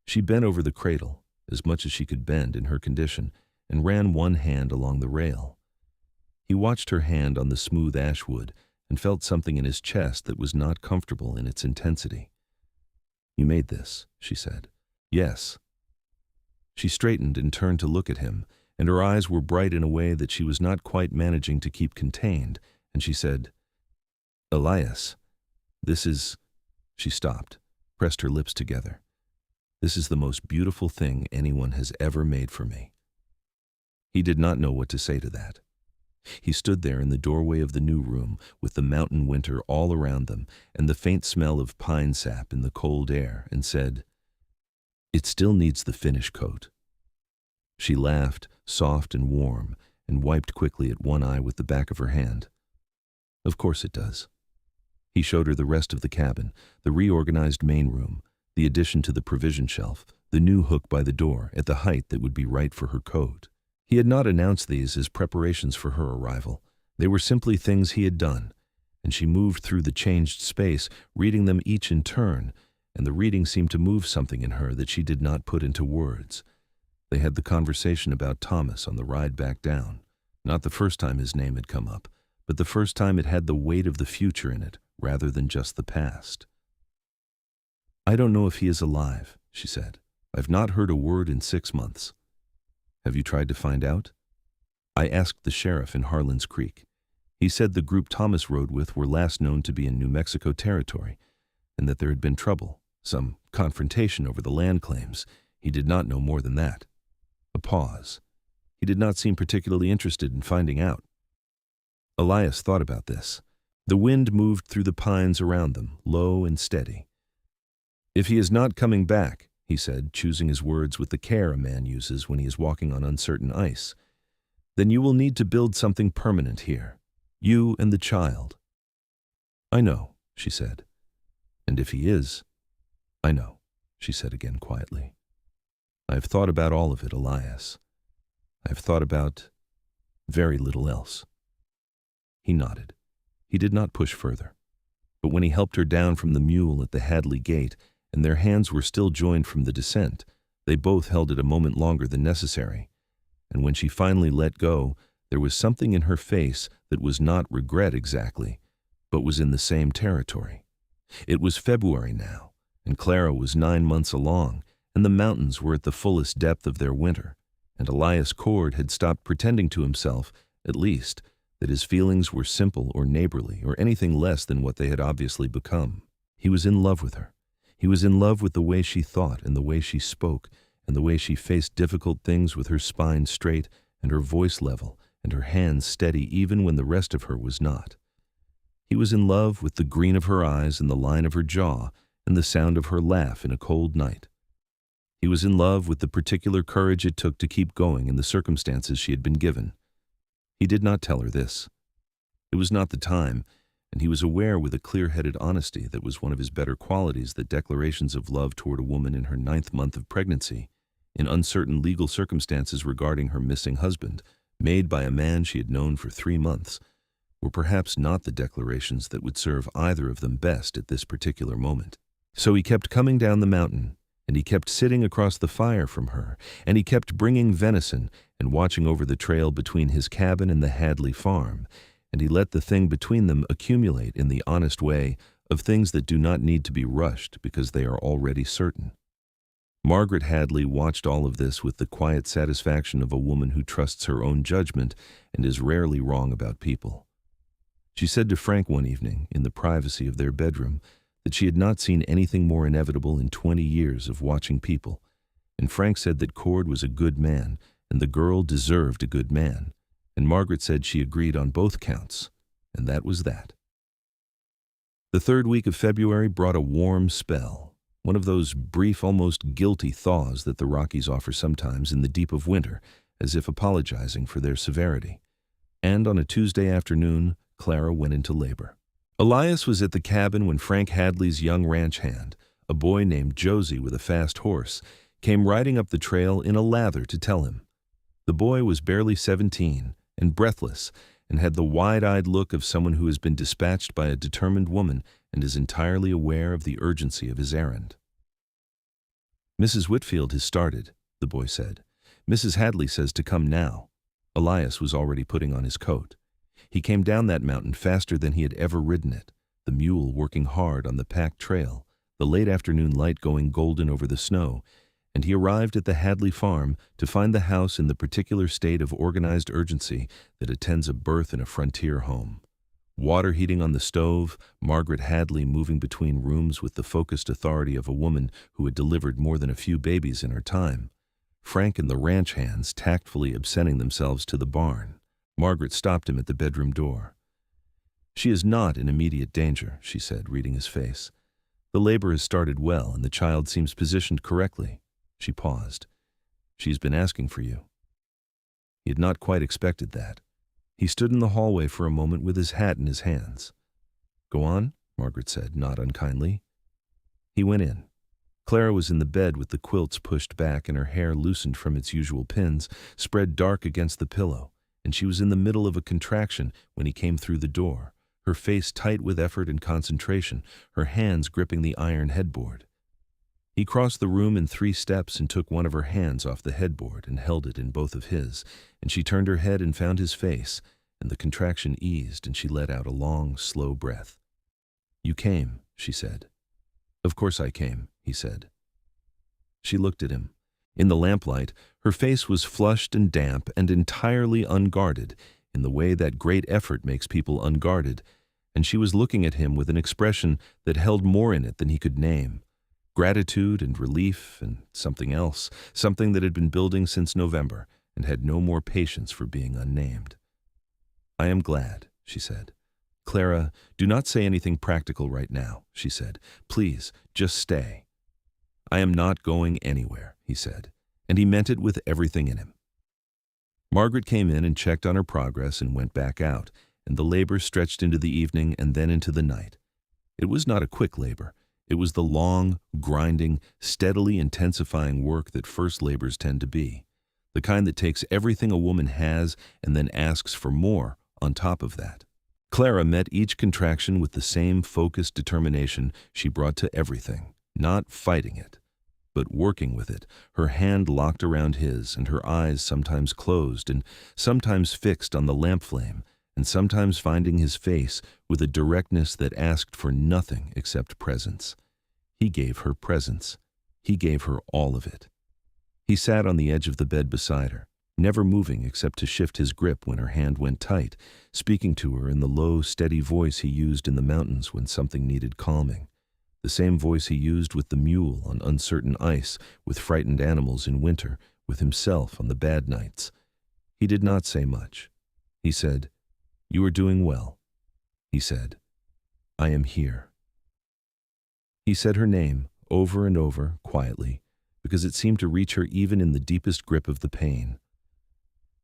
She bent over the cradle, as much as she could bend in her condition, and ran one hand along the rail. He watched her hand on the smooth ash wood and felt something in his chest that was not comfortable in its intensity. You made this, she said. Yes. She straightened and turned to look at him, and her eyes were bright in a way that she was not quite managing to keep contained, and she said, Elias, this is... She stopped, pressed her lips together. This is the most beautiful thing anyone has ever made for me. He did not know what to say to that. He stood there in the doorway of the new room with the mountain winter all around them and the faint smell of pine sap in the cold air and said, It still needs the finish coat. She laughed, soft and warm, and wiped quickly at one eye with the back of her hand. Of course it does. He showed her the rest of the cabin, the reorganized main room, the addition to the provision shelf, the new hook by the door at the height that would be right for her coat. He had not announced these as preparations for her arrival. They were simply things he had done, and she moved through the changed space, reading them each in turn, and the reading seemed to move something in her that she did not put into words. They had the conversation about Thomas on the ride back down, not the first time his name had come up, but the first time it had the weight of the future in it, rather than just the past. I don't know if he is alive, she said. I've not heard a word in 6 months. Have you tried to find out? I asked the sheriff in Harlan's Creek. He said the group Thomas rode with were last known to be in New Mexico territory, and that there had been trouble, some confrontation over the land claims. He did not know more than that. A pause. He did not seem particularly interested in finding out. Elias thought about this. The wind moved through the pines around them, low and steady. If he is not coming back, he said, choosing his words with the care a man uses when he is walking on uncertain ice, then you will need to build something permanent here. You and the child." "I know," she said. "And if he is—" "I know," she said again quietly. "I have thought about all of it, Elias. I have thought about very little else." He nodded. He did not push further. But when he helped her down from the mule at the Hadley gate, and their hands were still joined from the descent, they both held it a moment longer than necessary. And when she finally let go, there was something in her face that was not regret exactly, but was in the same territory. It was February now, and Clara was 9 months along, and the mountains were at the fullest depth of their winter, and Elias Cord had stopped pretending to himself, at least, that his feelings were simple or neighborly or anything less than what they had obviously become. He was in love with her. He was in love with the way she thought and the way she spoke and the way she faced difficult things with her spine straight and her voice level and her hands steady even when the rest of her was not. He was in love with the green of her eyes and the line of her jaw and the sound of her laugh in a cold night. He was in love with the particular courage it took to keep going in the circumstances she had been given. He did not tell her this. It was not the time, and he was aware with a clear-headed honesty that was one of his better qualities that declarations of love toward a woman in her 9th month of pregnancy, in uncertain legal circumstances regarding her missing husband, made by a man she had known for 3 months, were perhaps not the declarations that would serve either of them best at this particular moment. So he kept coming down the mountain, and he kept sitting across the fire from her, and he kept bringing venison and watching over the trail between his cabin and the Hadley farm, and he let the thing between them accumulate in the honest way of things that do not need to be rushed because they are already certain. Margaret Hadley watched all of this with the quiet satisfaction of a woman who trusts her own judgment and is rarely wrong about people. She said to Frank one evening, in the privacy of their bedroom, that she had not seen anything more inevitable in 20 years of watching people, and Frank said that Cord was a good man, and the girl deserved a good man, and Margaret said she agreed on both counts, and that was that. The 3rd week of February brought a warm spell, one of those brief, almost guilty thaws that the Rockies offer sometimes in the deep of winter, as if apologizing for their severity. And on a Tuesday afternoon, Clara went into labor. Elias was at the cabin when Frank Hadley's young ranch hand, a boy named Josie with a fast horse, came riding up the trail in a lather to tell him. The boy was barely 17 and breathless and had the wide-eyed look of someone who has been dispatched by a determined woman and is entirely aware of the urgency of his errand. "Mrs. Whitfield has started," the boy said. "Mrs. Hadley says to come now." Elias was already putting on his coat. He came down that mountain faster than he had ever ridden it, the mule working hard on the packed trail, the late afternoon light going golden over the snow, and he arrived at the Hadley farm to find the house in the particular state of organized urgency that attends a birth in a frontier home. Water heating on the stove, Margaret Hadley moving between rooms with the focused authority of a woman who had delivered more than a few babies in her time. Frank and the ranch hands tactfully absenting themselves to the barn. Margaret stopped him at the bedroom door. "She is not in immediate danger," she said, reading his face. "The labor has started well, and the child seems positioned correctly." She paused. "She's been asking for you." He had not quite expected that. He stood in the hallway for a moment with his hat in his hands. "Go on," Margaret said, not unkindly. He went in. Clara was in the bed with the quilts pushed back and her hair loosened from its usual pins, spread dark against the pillow, and she was in the middle of a contraction when he came through the door, her face tight with effort and concentration, her hands gripping the iron headboard. He crossed the room in 3 steps and took one of her hands off the headboard and held it in both of his, and she turned her head and found his face, and the contraction eased and she let out a long, slow breath. "You came," she said. "Of course I came," he said. She looked at him. In the lamplight, her face was flushed and damp and entirely unguarded, in the way that great effort makes people unguarded, and she was looking at him with an expression that held more in it than he could name. Gratitude and relief and something else, something that had been building since November and had no more patience for being unnamed. "I am glad," she said. "Clara, do not say anything practical right now," she said. "Please, just stay." "I am not going anywhere," he said, and he meant it with everything in him. Margaret came in and checked on her progress and went back out, and the labor stretched into the evening and then into the night. It was not a quick labor. It was the long, grinding, steadily intensifying work that first labors tend to be, the kind that takes everything a woman has and then asks for more on top of that. Clara met each contraction with the same focused determination she brought to everything, not fighting it, but working with it, her hand locked around his and her eyes sometimes closed and sometimes fixed on the lamp flame, and sometimes finding his face with a directness that asked for nothing except presence. He gave her presence. He gave her all of it. He sat on the edge of the bed beside her, never moving except to shift his grip when her hand went tight, speaking to her in the low, steady voice he used in the mountains when something needed calming, the same voice he used with the mule on uncertain ice, with frightened animals in winter, with himself on the bad nights. He did not say much. He said, "You are doing well." He said, "I am here." He said her name over and over, quietly, because it seemed to reach her even in the deepest grip of the pain.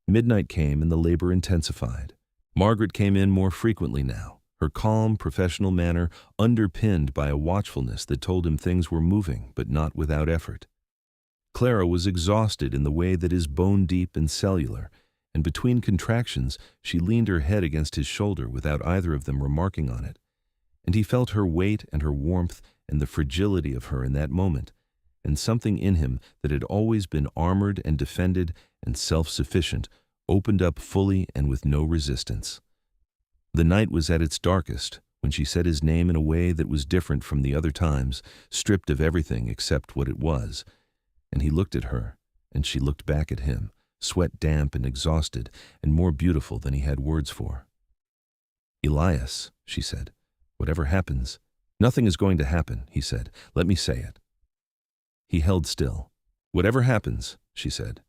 Midnight came and the labor intensified. Margaret came in more frequently now, her calm, professional manner underpinned by a watchfulness that told him things were moving, but not without effort. Clara was exhausted in the way that is bone-deep and cellular, and between contractions she leaned her head against his shoulder without either of them remarking on it, and he felt her weight and her warmth and the fragility of her in that moment, and something in him that had always been armored and defended and self-sufficient opened up fully and with no resistance. The night was at its darkest when she said his name in a way that was different from the other times, stripped of everything except what it was, and he looked at her, and she looked back at him, sweat damp and exhausted, and more beautiful than he had words for. "Elias," she said, "whatever happens—" "Nothing is going to happen," he said. "Let me say it." He held still. "Whatever happens," she said,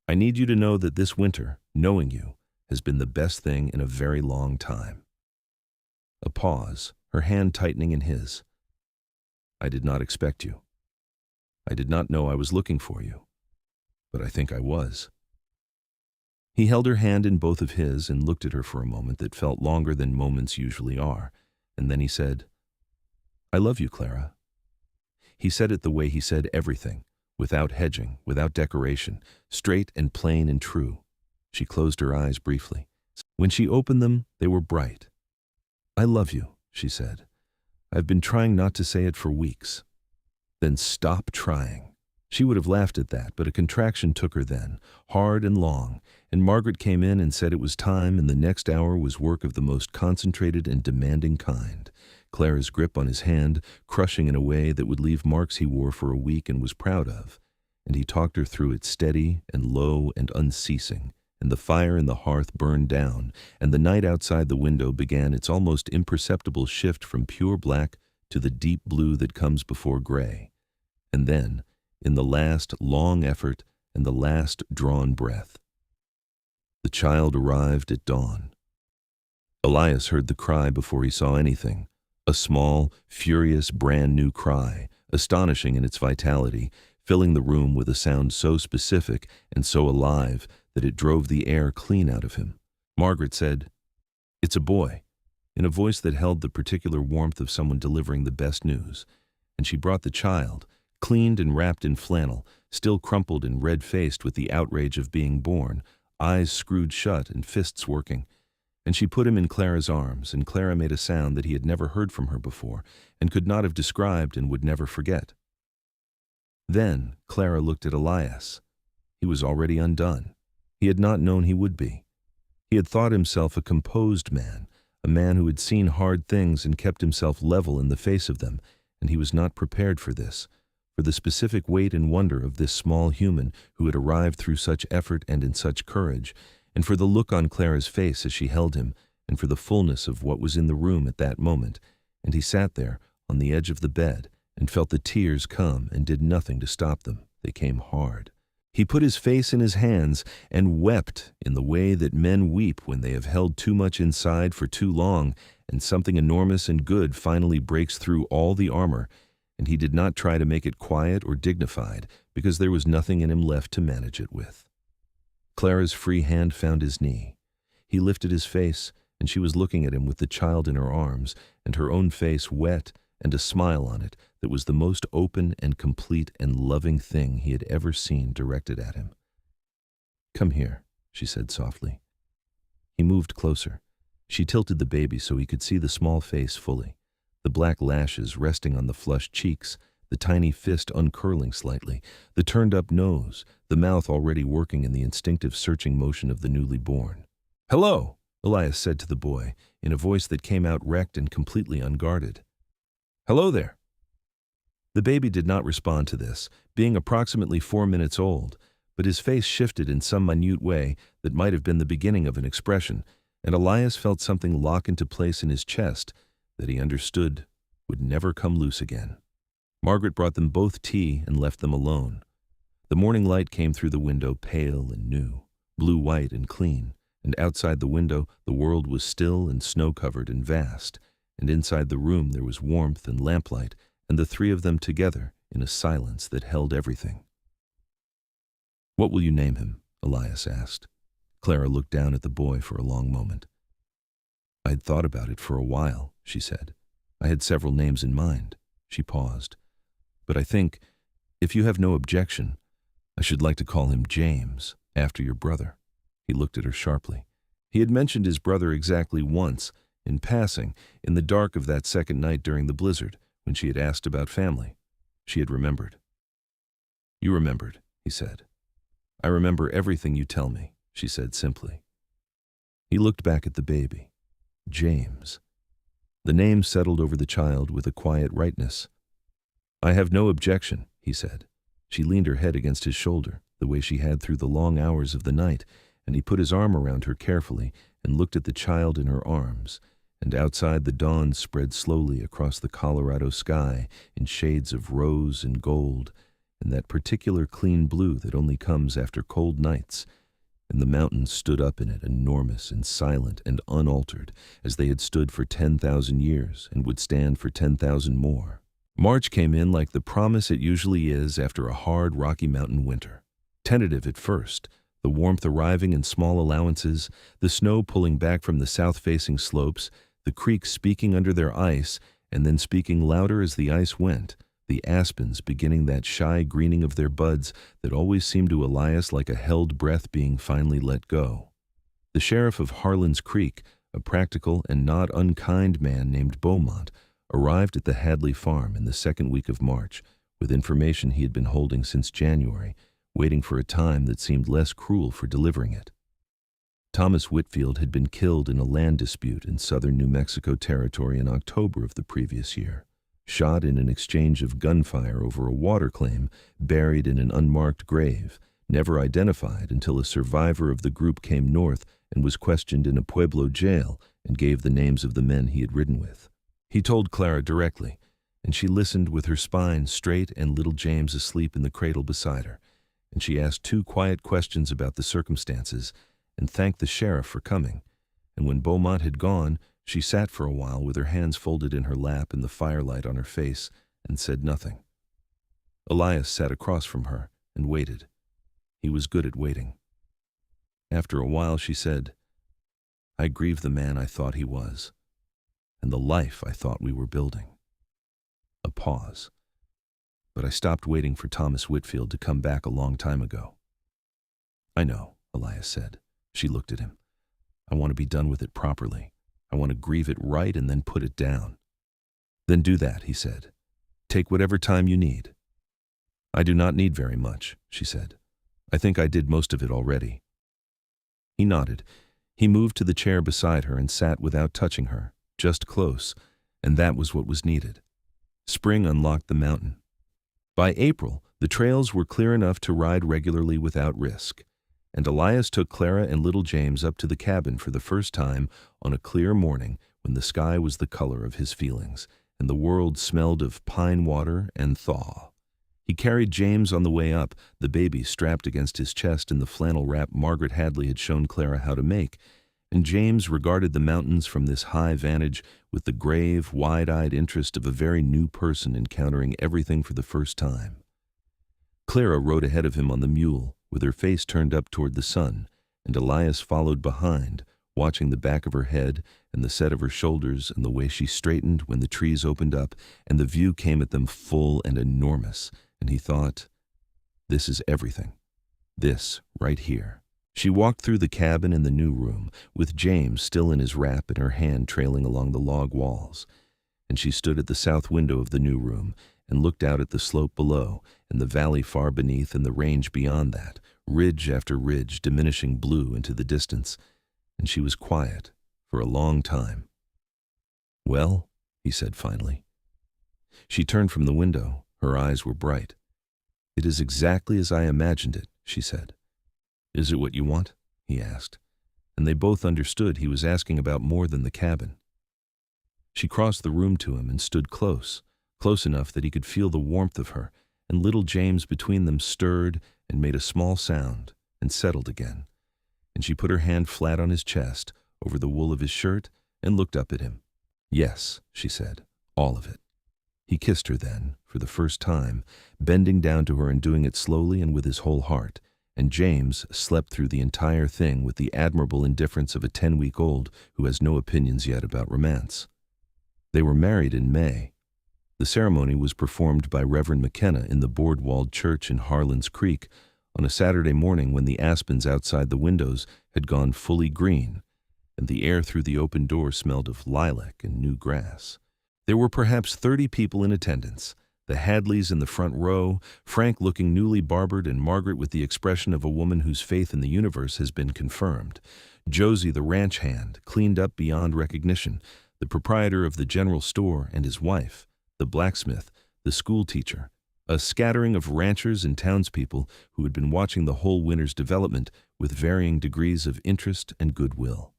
"I need you to know that this winter, knowing you, has been the best thing in a very long time." A pause, her hand tightening in his. "I did not expect you. I did not know I was looking for you, but I think I was." He held her hand in both of his and looked at her for a moment that felt longer than moments usually are, and then he said, "I love you, Clara." He said it the way he said everything, without hedging, without decoration, straight and plain and true. She closed her eyes briefly. When she opened them, they were bright. "I love you," she said. "I've been trying not to say it for weeks." "Then stop trying." She would have laughed at that, but a contraction took her then, hard and long, and Margaret came in and said it was time, and the next hour was work of the most concentrated and demanding kind. Clara's grip on his hand, crushing in a way that would leave marks he wore for a week and was proud of, and he talked her through it steady and low and unceasing, and the fire in the hearth burned down, and the night outside the window began its almost imperceptible shift from pure black to the deep blue that comes before gray. And then, in the last long effort and the last drawn breath, the child arrived at dawn. Elias heard the cry before he saw anything, a small, furious, brand-new cry, astonishing in its vitality, filling the room with a sound so specific and so alive that it drove the air clean out of him. Margaret said, "It's a boy," in a voice that held the particular warmth of someone delivering the best news, and she brought the child, cleaned and wrapped in flannel, still crumpled and red-faced with the outrage of being born, eyes screwed shut and fists working, and she put him in Clara's arms, and Clara made a sound that he had never heard from her before, and could not have described and would never forget. Then Clara looked at Elias. He was already undone. He had not known he would be. He had thought himself a composed man, a man who had seen hard things and kept himself level in the face of them, and he was not prepared for this, for the specific weight and wonder of this small human who had arrived through such effort and in such courage, and for the look on Clara's face as she held him, and for the fullness of what was in the room at that moment, and he sat there on the edge of the bed and felt the tears come and did nothing to stop them. They came hard. He put his face in his hands and wept in the way that men weep when they have held too much inside for too long, and something enormous and good finally breaks through all the armor, and he did not try to make it quiet or dignified, because there was nothing in him left to manage it with. Clara's free hand found his knee. He lifted his face, and she was looking at him with the child in her arms, and her own face wet and a smile on it that was the most open and complete and loving thing he had ever seen directed at him. "Come here," she said softly. He moved closer. She tilted the baby so he could see the small face fully, the black lashes resting on the flushed cheeks, the tiny fist uncurling slightly, the turned-up nose, the mouth already working in the instinctive searching motion of the newly born. "Hello," Elias said to the boy, in a voice that came out wrecked and completely unguarded. "Hello there." The baby did not respond to this, being approximately 4 minutes old, but his face shifted in some minute way that might have been the beginning of an expression, and Elias felt something lock into place in his chest that he understood would never come loose again. Margaret brought them both tea and left them alone. The morning light came through the window pale and new, blue-white and clean, and outside the window the world was still and snow-covered and vast, and inside the room there was warmth and lamplight, and the three of them together in a silence that held everything. "What will you name him?" Elias asked. Clara looked down at the boy for a long moment. "I'd thought about it for a while," she said. "I had several names in mind." She paused. "But I think, if you have no objection, I should like to call him James, after your brother." He looked at her sharply. He had mentioned his brother exactly once, in passing, in the dark of that second night during the blizzard, when she had asked about family. She had remembered. "You remembered," he said. "I remember everything you tell me," she said simply. He looked back at the baby. James. The name settled over the child with a quiet rightness. "I have no objection," he said. She leaned her head against his shoulder, the way she had through the long hours of the night, and he put his arm around her carefully and looked at the child in her arms, and outside the dawn spread slowly across the Colorado sky in shades of rose and gold, and that particular clean blue that only comes after cold nights, and the mountains stood up in it enormous and silent and unaltered, as they had stood for 10,000 years and would stand for 10,000 more. March came in like the promise it usually is after a hard Rocky Mountain winter. Tentative at first, the warmth arriving in small allowances, the snow pulling back from the south-facing slopes, the creeks speaking under their ice, and then speaking louder as the ice went, the aspens beginning that shy greening of their buds that always seemed to Elias like a held breath being finally let go. The sheriff of Harlan's Creek, a practical and not unkind man named Beaumont, arrived at the Hadley farm in the second week of March, with information he had been holding since January, waiting for a time that seemed less cruel for delivering it. Thomas Whitfield had been killed in a land dispute in southern New Mexico territory in October of the previous year, shot in an exchange of gunfire over a water claim buried in an unmarked grave, never identified until a survivor of the group came north and was questioned in a Pueblo jail and gave the names of the men he had ridden with. He told Clara directly, and she listened with her spine straight and little James asleep in the cradle beside her, and she asked 2 quiet questions about the circumstances and thanked the sheriff for coming, and when Beaumont had gone, she sat for a while with her hands folded in her lap and the firelight on her face and said nothing. Elias sat across from her and waited. He was good at waiting. After a while she said, "I grieve the man I thought he was, and the life I thought we were building." A pause. "But I stopped waiting for Thomas Whitfield to come back a long time ago." "I know," Elias said. She looked at him. "I want to be done with it properly. I want to grieve it right and then put it down." "Then do that," he said. "Take whatever time you need." "I do not need very much," she said. "I think I did most of it already." He nodded. He moved to the chair beside her and sat without touching her, just close, and that was what was needed. Spring unlocked the mountain. By April, the trails were clear enough to ride regularly without risk, and Elias took Clara and little James up to the cabin for the first time on a clear morning when the sky was the color of his feelings, and the world smelled of pine water and thaw. He carried James on the way up, the baby strapped against his chest in the flannel wrap Margaret Hadley had shown Clara how to make, and James regarded the mountains from this high vantage with the grave, wide-eyed interest of a very new person encountering everything for the first time. Clara rode ahead of him on the mule, with her face turned up toward the sun, and Elias followed behind, watching the back of her head and the set of her shoulders and the way she straightened when the trees opened up and the view came at them full and enormous, and he thought, this is everything. This, right here. She walked through the cabin and the new room, with James still in his wrap and her hand trailing along the log walls, and she stood at the south window of the new room and looked out at the slope below and the valley far beneath and the range beyond that, ridge after ridge diminishing blue into the distance, and she was quiet for a long time. "Well," he said finally. She turned from the window. Her eyes were bright. "It is exactly as I imagined it," she said. "Is it what you want?" he asked, and they both understood he was asking about more than the cabin. She crossed the room to him and stood close enough that he could feel the warmth of her, and little James between them stirred and made a small sound and settled again, and she put her hand flat on his chest, over the wool of his shirt, and looked up at him. "Yes," she said, "all of it." He kissed her then, for the first time, bending down to her and doing it slowly and with his whole heart, and James slept through the entire thing with the admirable indifference of a 10-week-old who has no opinions yet about romance. They were married in May. The ceremony was performed by Reverend McKenna in the board-walled church in Harlan's Creek on a Saturday morning when the aspens outside the windows had gone fully green, and the air through the open door smelled of lilac and new grass. There were perhaps 30 people in attendance, the Hadleys in the front row, Frank looking newly barbered and Margaret with the expression of a woman whose faith in the universe has been confirmed, Josie the ranch hand, cleaned up beyond recognition, the proprietor of the general store and his wife, the blacksmith, the school teacher, a scattering of ranchers and townspeople who had been watching the whole winter's development with varying degrees of interest and goodwill.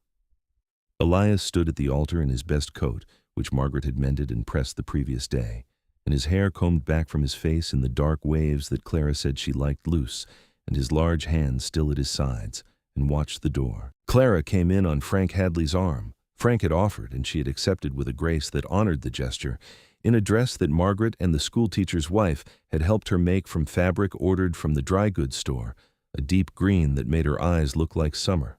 Elias stood at the altar in his best coat, which Margaret had mended and pressed the previous day, and his hair combed back from his face in the dark waves that Clara said she liked loose, and his large hands still at his sides, and watched the door. Clara came in on Frank Hadley's arm. Frank had offered, and she had accepted with a grace that honored the gesture, in a dress that Margaret and the schoolteacher's wife had helped her make from fabric ordered from the dry goods store, a deep green that made her eyes look like summer.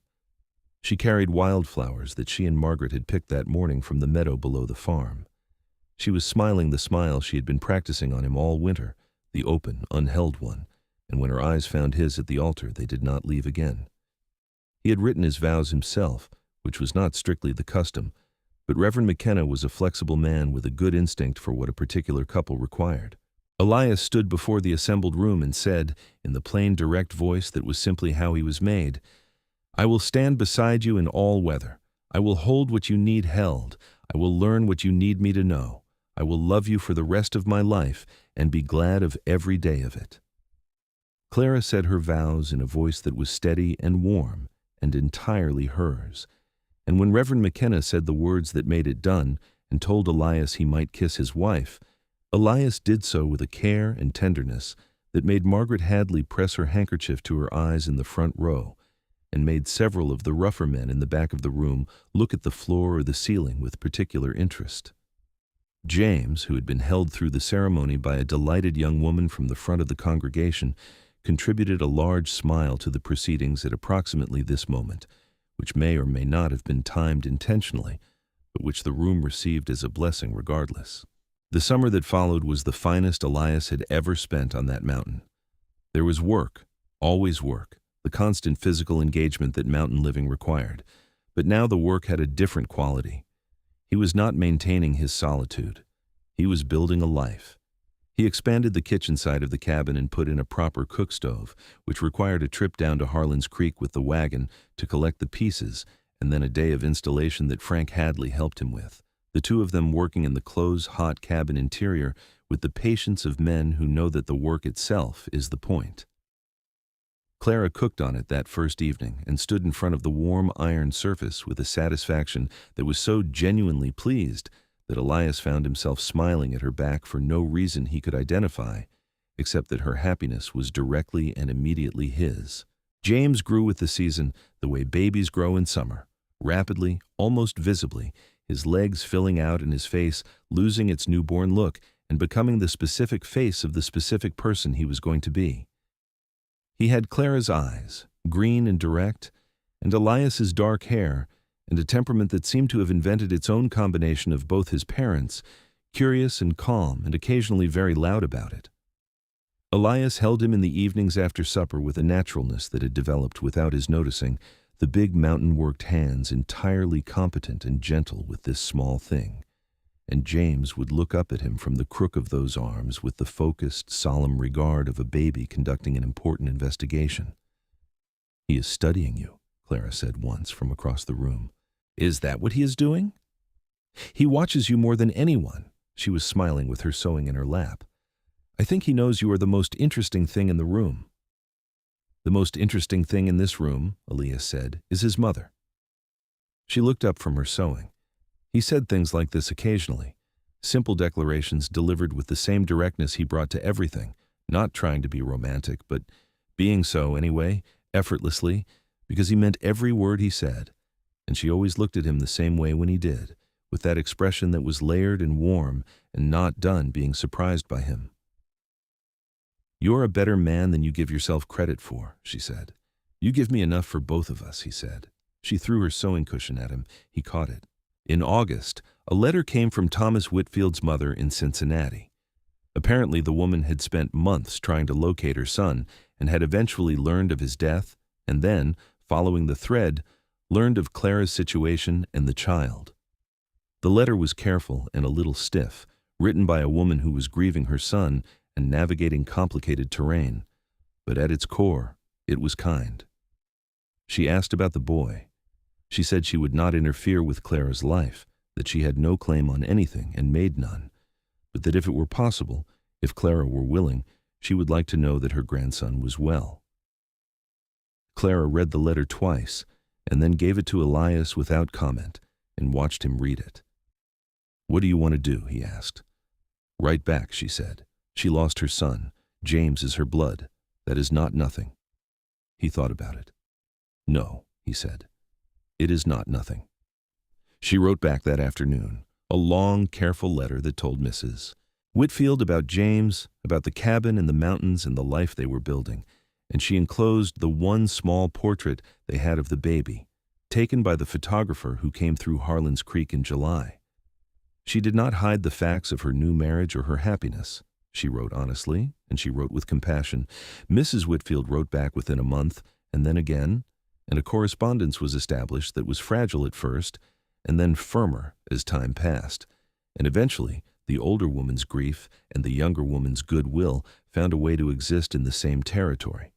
She carried wildflowers that she and Margaret had picked that morning from the meadow below the farm. She was smiling the smile she had been practicing on him all winter, the open, unheld one, and when her eyes found his at the altar, they did not leave again. He had written his vows himself, which was not strictly the custom, but Reverend McKenna was a flexible man with a good instinct for what a particular couple required. Elias stood before the assembled room and said, in the plain, direct voice that was simply how he was made, "I will stand beside you in all weather. I will hold what you need held. I will learn what you need me to know. I will love you for the rest of my life and be glad of every day of it." Clara said her vows in a voice that was steady and warm and entirely hers, and when Reverend McKenna said the words that made it done and told Elias he might kiss his wife, Elias did so with a care and tenderness that made Margaret Hadley press her handkerchief to her eyes in the front row, and made several of the rougher men in the back of the room look at the floor or the ceiling with particular interest. James, who had been held through the ceremony by a delighted young woman from the front of the congregation, contributed a large smile to the proceedings at approximately this moment, which may or may not have been timed intentionally, but which the room received as a blessing regardless. The summer that followed was the finest Elias had ever spent on that mountain. There was work, always work, the constant physical engagement that mountain living required, but now the work had a different quality. He was not maintaining his solitude. He was building a life. He expanded the kitchen side of the cabin and put in a proper cook stove, which required a trip down to Harlan's Creek with the wagon to collect the pieces, and then a day of installation that Frank Hadley helped him with, the two of them working in the close, hot cabin interior with the patience of men who know that the work itself is the point. Clara cooked on it that first evening and stood in front of the warm iron surface with a satisfaction that was so genuinely pleased that Elias found himself smiling at her back for no reason he could identify, except that her happiness was directly and immediately his. James grew with the season the way babies grow in summer, rapidly, almost visibly, his legs filling out and his face losing its newborn look and becoming the specific face of the specific person he was going to be. He had Clara's eyes, green and direct, and Elias's dark hair, and a temperament that seemed to have invented its own combination of both his parents, curious and calm and occasionally very loud about it. Elias held him in the evenings after supper with a naturalness that had developed without his noticing, the big mountain-worked hands entirely competent and gentle with this small thing. And James would look up at him from the crook of those arms with the focused, solemn regard of a baby conducting an important investigation. "He is studying you," Clara said once from across the room. "Is that what he is doing?" "He watches you more than anyone." She was smiling with her sewing in her lap. "I think he knows you are the most interesting thing in the room." "The most interesting thing in this room," Elias said, "is his mother." She looked up from her sewing. He said things like this occasionally, simple declarations delivered with the same directness he brought to everything, not trying to be romantic, but being so anyway, effortlessly, because he meant every word he said, and she always looked at him the same way when he did, with that expression that was layered and warm and not done being surprised by him. "You're a better man than you give yourself credit for," she said. "You give me enough for both of us," he said. She threw her sewing cushion at him. He caught it. In August, a letter came from Thomas Whitfield's mother in Cincinnati. Apparently, the woman had spent months trying to locate her son and had eventually learned of his death and then, following the thread, learned of Clara's situation and the child. The letter was careful and a little stiff, written by a woman who was grieving her son and navigating complicated terrain, but at its core, it was kind. She asked about the boy. She said she would not interfere with Clara's life, that she had no claim on anything and made none, but that if it were possible, if Clara were willing, she would like to know that her grandson was well. Clara read the letter twice and then gave it to Elias without comment and watched him read it. "What do you want to do?" he asked. "Write back," she said. "She lost her son. James is her blood. That is not nothing." He thought about it. "No," he said. "It is not nothing." She wrote back that afternoon, a long, careful letter that told Mrs. Whitfield about James, about the cabin in the mountains and the life they were building, and she enclosed the one small portrait they had of the baby, taken by the photographer who came through Harlan's Creek in July. She did not hide the facts of her new marriage or her happiness. She wrote honestly, and she wrote with compassion. Mrs. Whitfield wrote back within a month, and then again, and a correspondence was established that was fragile at first, and then firmer as time passed, and eventually the older woman's grief and the younger woman's goodwill found a way to exist in the same territory.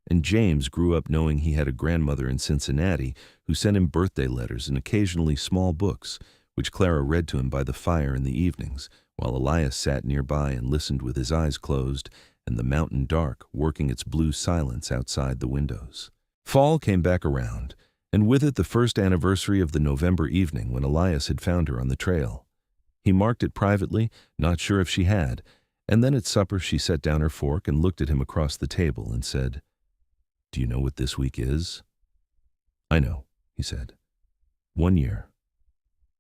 And James grew up knowing he had a grandmother in Cincinnati who sent him birthday letters and occasionally small books, which Clara read to him by the fire in the evenings, while Elias sat nearby and listened with his eyes closed and the mountain dark working its blue silence outside the windows. Fall came back around, and with it the first anniversary of the November evening when Elias had found her on the trail. He marked it privately, not sure if she had, and then at supper she set down her fork and looked at him across the table and said, "Do you know what this week is?" "I know," he said. 1 year.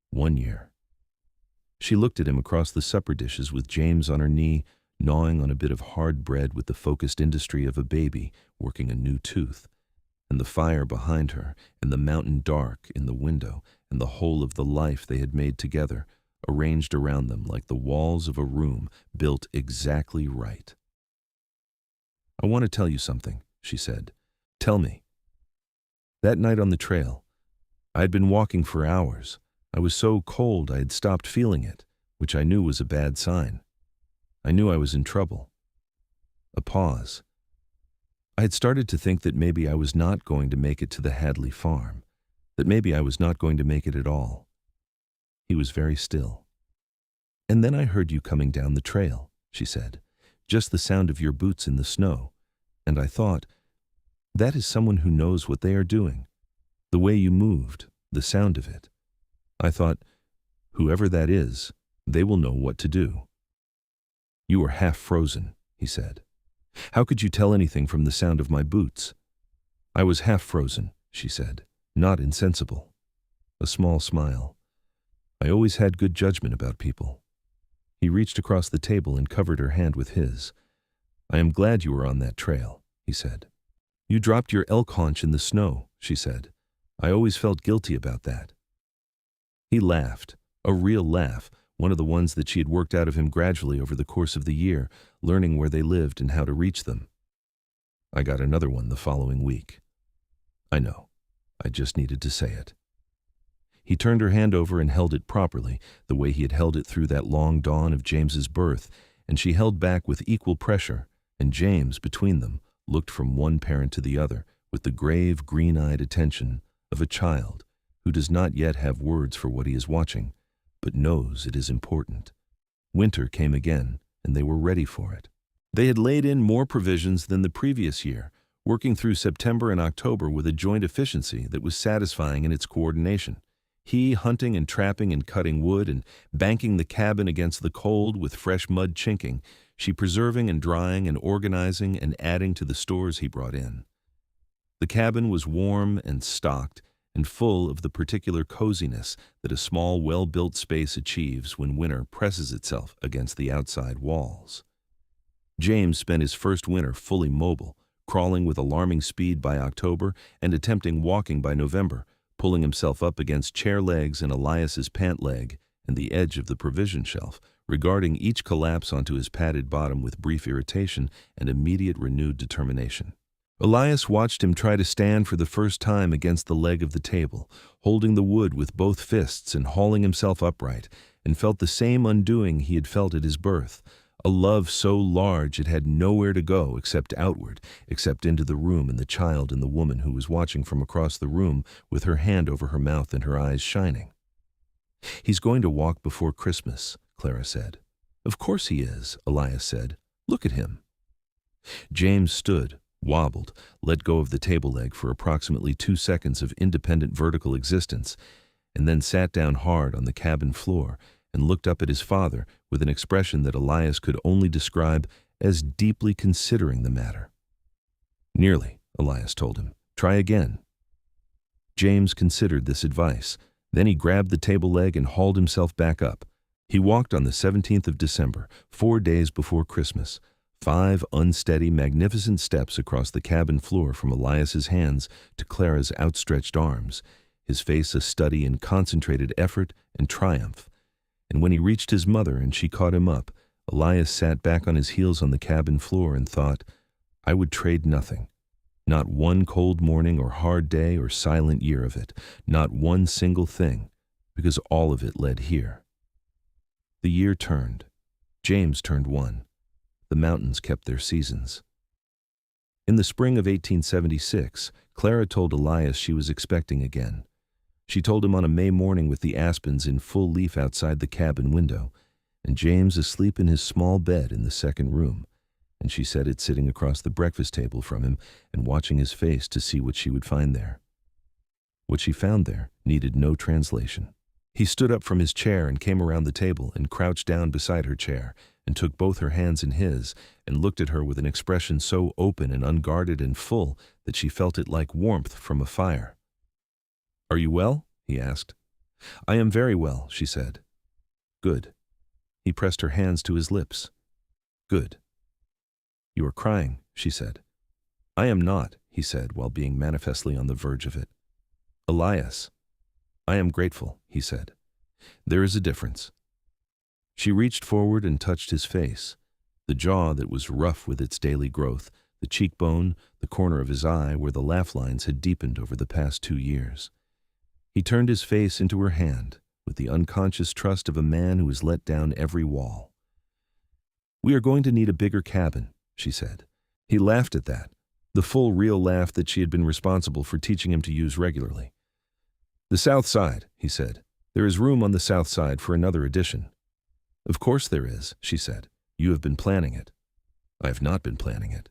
1 year. She looked at him across the supper dishes with James on her knee, gnawing on a bit of hard bread with the focused industry of a baby working a new tooth, and the fire behind her, and the mountain dark in the window, and the whole of the life they had made together, arranged around them like the walls of a room built exactly right. "I want to tell you something," she said. "Tell me." That night on the trail, I had been walking for hours. I was so cold I had stopped feeling it, which I knew was a bad sign. I knew I was in trouble. A pause. I had started to think that maybe I was not going to make it to the Hadley farm, that maybe I was not going to make it at all. He was very still. "And then I heard you coming down the trail," she said, "just the sound of your boots in the snow, and I thought, that is someone who knows what they are doing. The way you moved, the sound of it. I thought, whoever that is, they will know what to do." "You were half frozen," he said. "How could you tell anything from the sound of my boots?" "I was half frozen," she said, "not insensible." A small smile. "I always had good judgment about people." He reached across the table and covered her hand with his. "I am glad you were on that trail," he said. You dropped your elk haunch in the snow, she said. I always felt guilty about that. He laughed, a real laugh, one of the ones that she had worked out of him gradually over the course of the year, learning where they lived and how to reach them. I got another one the following week. I know. I just needed to say it. He turned her hand over and held it properly, the way he had held it through that long dawn of James's birth, and she held back with equal pressure, and James, between them, looked from one parent to the other with the grave, green-eyed attention of a child who does not yet have words for what he is watching, but knows it is important. Winter came again, and they were ready for it. They had laid in more provisions than the previous year, working through September and October with a joint efficiency that was satisfying in its coordination. He hunting and trapping and cutting wood and banking the cabin against the cold with fresh mud chinking, she preserving and drying and organizing and adding to the stores he brought in. The cabin was warm and stocked and full of the particular coziness that a small, well-built space achieves when winter presses itself against the outside walls. James spent his first winter fully mobile, crawling with alarming speed by October and attempting walking by November, pulling himself up against chair legs and Elias's pant leg and the edge of the provision shelf, regarding each collapse onto his padded bottom with brief irritation and immediate renewed determination. Elias watched him try to stand for the first time against the leg of the table, holding the wood with both fists and hauling himself upright, and felt the same undoing he had felt at his birth, a love so large it had nowhere to go except outward, except into the room and the child and the woman who was watching from across the room with her hand over her mouth and her eyes shining. He's going to walk before Christmas, Clara said. Of course he is, Elias said. Look at him. James stood, wobbled, let go of the table leg for approximately 2 seconds of independent vertical existence, and then sat down hard on the cabin floor and looked up at his father with an expression that Elias could only describe as deeply considering the matter. Nearly, Elias told him. Try again. James considered this advice. Then he grabbed the table leg and hauled himself back up. He walked on the 17th of December, 4 days before Christmas, 5 unsteady, magnificent steps across the cabin floor from Elias's hands to Clara's outstretched arms, his face a study in concentrated effort and triumph. And when he reached his mother and she caught him up, Elias sat back on his heels on the cabin floor and thought, I would trade nothing. Not one cold morning or hard day or silent year of it, not one single thing, because all of it led here. The year turned. James turned 1. The mountains kept their seasons. In the spring of 1876, Clara told Elias she was expecting again. She told him on a May morning with the aspens in full leaf outside the cabin window, and James asleep in his small bed in the second room, and she said it sitting across the breakfast table from him and watching his face to see what she would find there. What she found there needed no translation. He stood up from his chair and came around the table and crouched down beside her chair and took both her hands in his and looked at her with an expression so open and unguarded and full that she felt it like warmth from a fire. Are you well? He asked. I am very well, she said. Good. He pressed her hands to his lips. Good. You are crying, she said. I am not, he said, while being manifestly on the verge of it. Elias. I am grateful, he said. There is a difference. She reached forward and touched his face, the jaw that was rough with its daily growth, the cheekbone, the corner of his eye where the laugh lines had deepened over the past 2 years. He turned his face into her hand with the unconscious trust of a man who has let down every wall. We are going to need a bigger cabin, she said. He laughed at that, the full real laugh that she had been responsible for teaching him to use regularly. The south side, he said. There is room on the south side for another addition. Of course there is, she said. You have been planning it. I have not been planning it.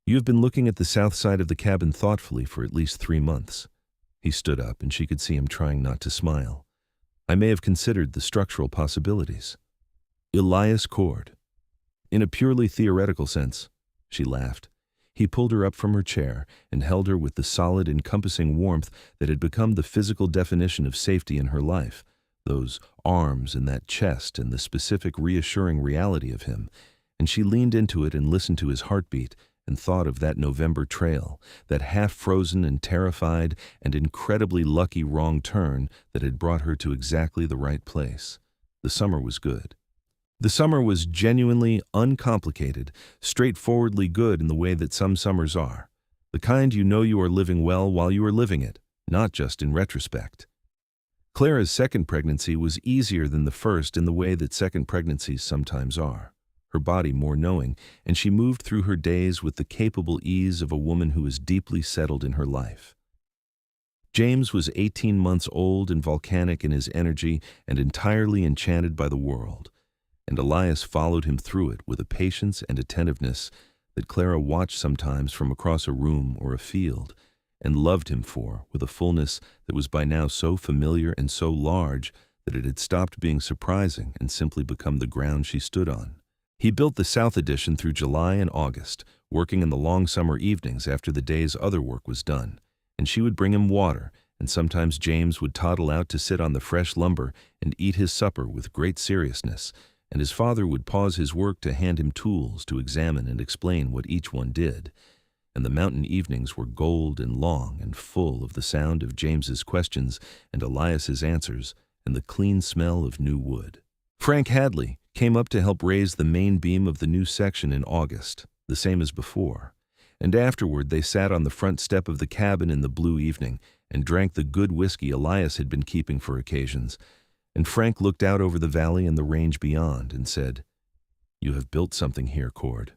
You have been looking at the south side of the cabin thoughtfully for at least 3 months. He stood up and she could see him trying not to smile. I may have considered the structural possibilities. Elias Cord. In a purely theoretical sense, she laughed. He pulled her up from her chair and held her with the solid, encompassing warmth that had become the physical definition of safety in her life, those arms and that chest and the specific reassuring reality of him, and she leaned into it and listened to his heartbeat and thought of that November trail, that half-frozen and terrified and incredibly lucky wrong turn that had brought her to exactly the right place. The summer was good. The summer was genuinely uncomplicated, straightforwardly good in the way that some summers are. The kind you know you are living well while you are living it, not just in retrospect. Clara's second pregnancy was easier than the first in the way that second pregnancies sometimes are. Her body more knowing, and she moved through her days with the capable ease of a woman who is deeply settled in her life. James was 18 months old and volcanic in his energy and entirely enchanted by the world, and Elias followed him through it with a patience and attentiveness that Clara watched sometimes from across a room or a field, and loved him for with a fullness that was by now so familiar and so large that it had stopped being surprising and simply become the ground she stood on. He built the South Addition through July and August, working in the long summer evenings after the day's other work was done, and she would bring him water, and sometimes James would toddle out to sit on the fresh lumber and eat his supper with great seriousness, and his father would pause his work to hand him tools to examine and explain what each one did. And the mountain evenings were gold and long and full of the sound of James's questions and Elias's answers and the clean smell of new wood. Frank Hadley came up to help raise the main beam of the new section in August, the same as before, and afterward they sat on the front step of the cabin in the blue evening and drank the good whiskey Elias had been keeping for occasions, and Frank looked out over the valley and the range beyond and said, "You have built something here, Cord."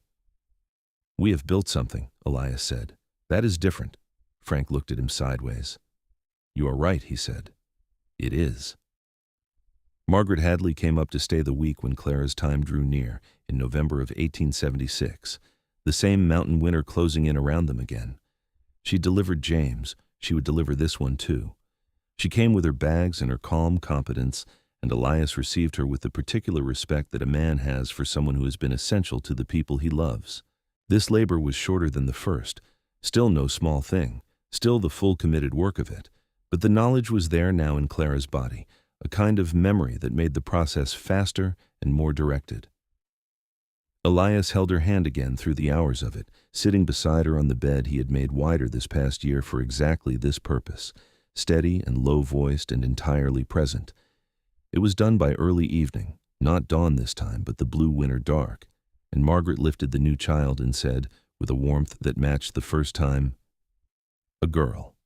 "We have built something," Elias said. "That is different." Frank looked at him sideways. "You are right," he said. "It is." Margaret Hadley came up to stay the week when Clara's time drew near, in November of 1876, the same mountain winter closing in around them again. She delivered James. She would deliver this one too. She came with her bags and her calm competence, and Elias received her with the particular respect that a man has for someone who has been essential to the people he loves. This labor was shorter than the first, still no small thing, still the full committed work of it, but the knowledge was there now in Clara's body, a kind of memory that made the process faster and more directed. Elias held her hand again through the hours of it, sitting beside her on the bed he had made wider this past year for exactly this purpose, steady and low-voiced and entirely present. It was done by early evening, not dawn this time, but the blue winter dark, and Margaret lifted the new child and said, with a warmth that matched the first time, "A girl."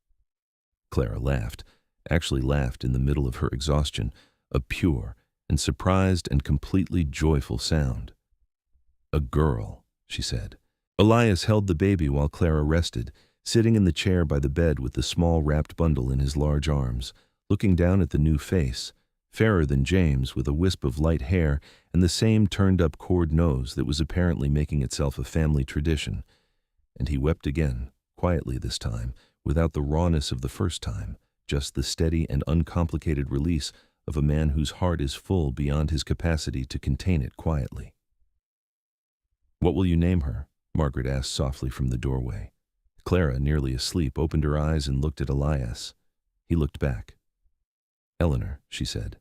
Clara laughed, actually laughed in the middle of her exhaustion, a pure and surprised and completely joyful sound. "A girl," she said. Elias held the baby while Clara rested, sitting in the chair by the bed with the small wrapped bundle in his large arms, looking down at the new face, fairer than James, with a wisp of light hair and the same turned-up cord nose that was apparently making itself a family tradition. And he wept again, quietly this time, without the rawness of the first time, just the steady and uncomplicated release of a man whose heart is full beyond his capacity to contain it quietly. "What will you name her?" Margaret asked softly from the doorway. Clara, nearly asleep, opened her eyes and looked at Elias. He looked back. "Eleanor," she said,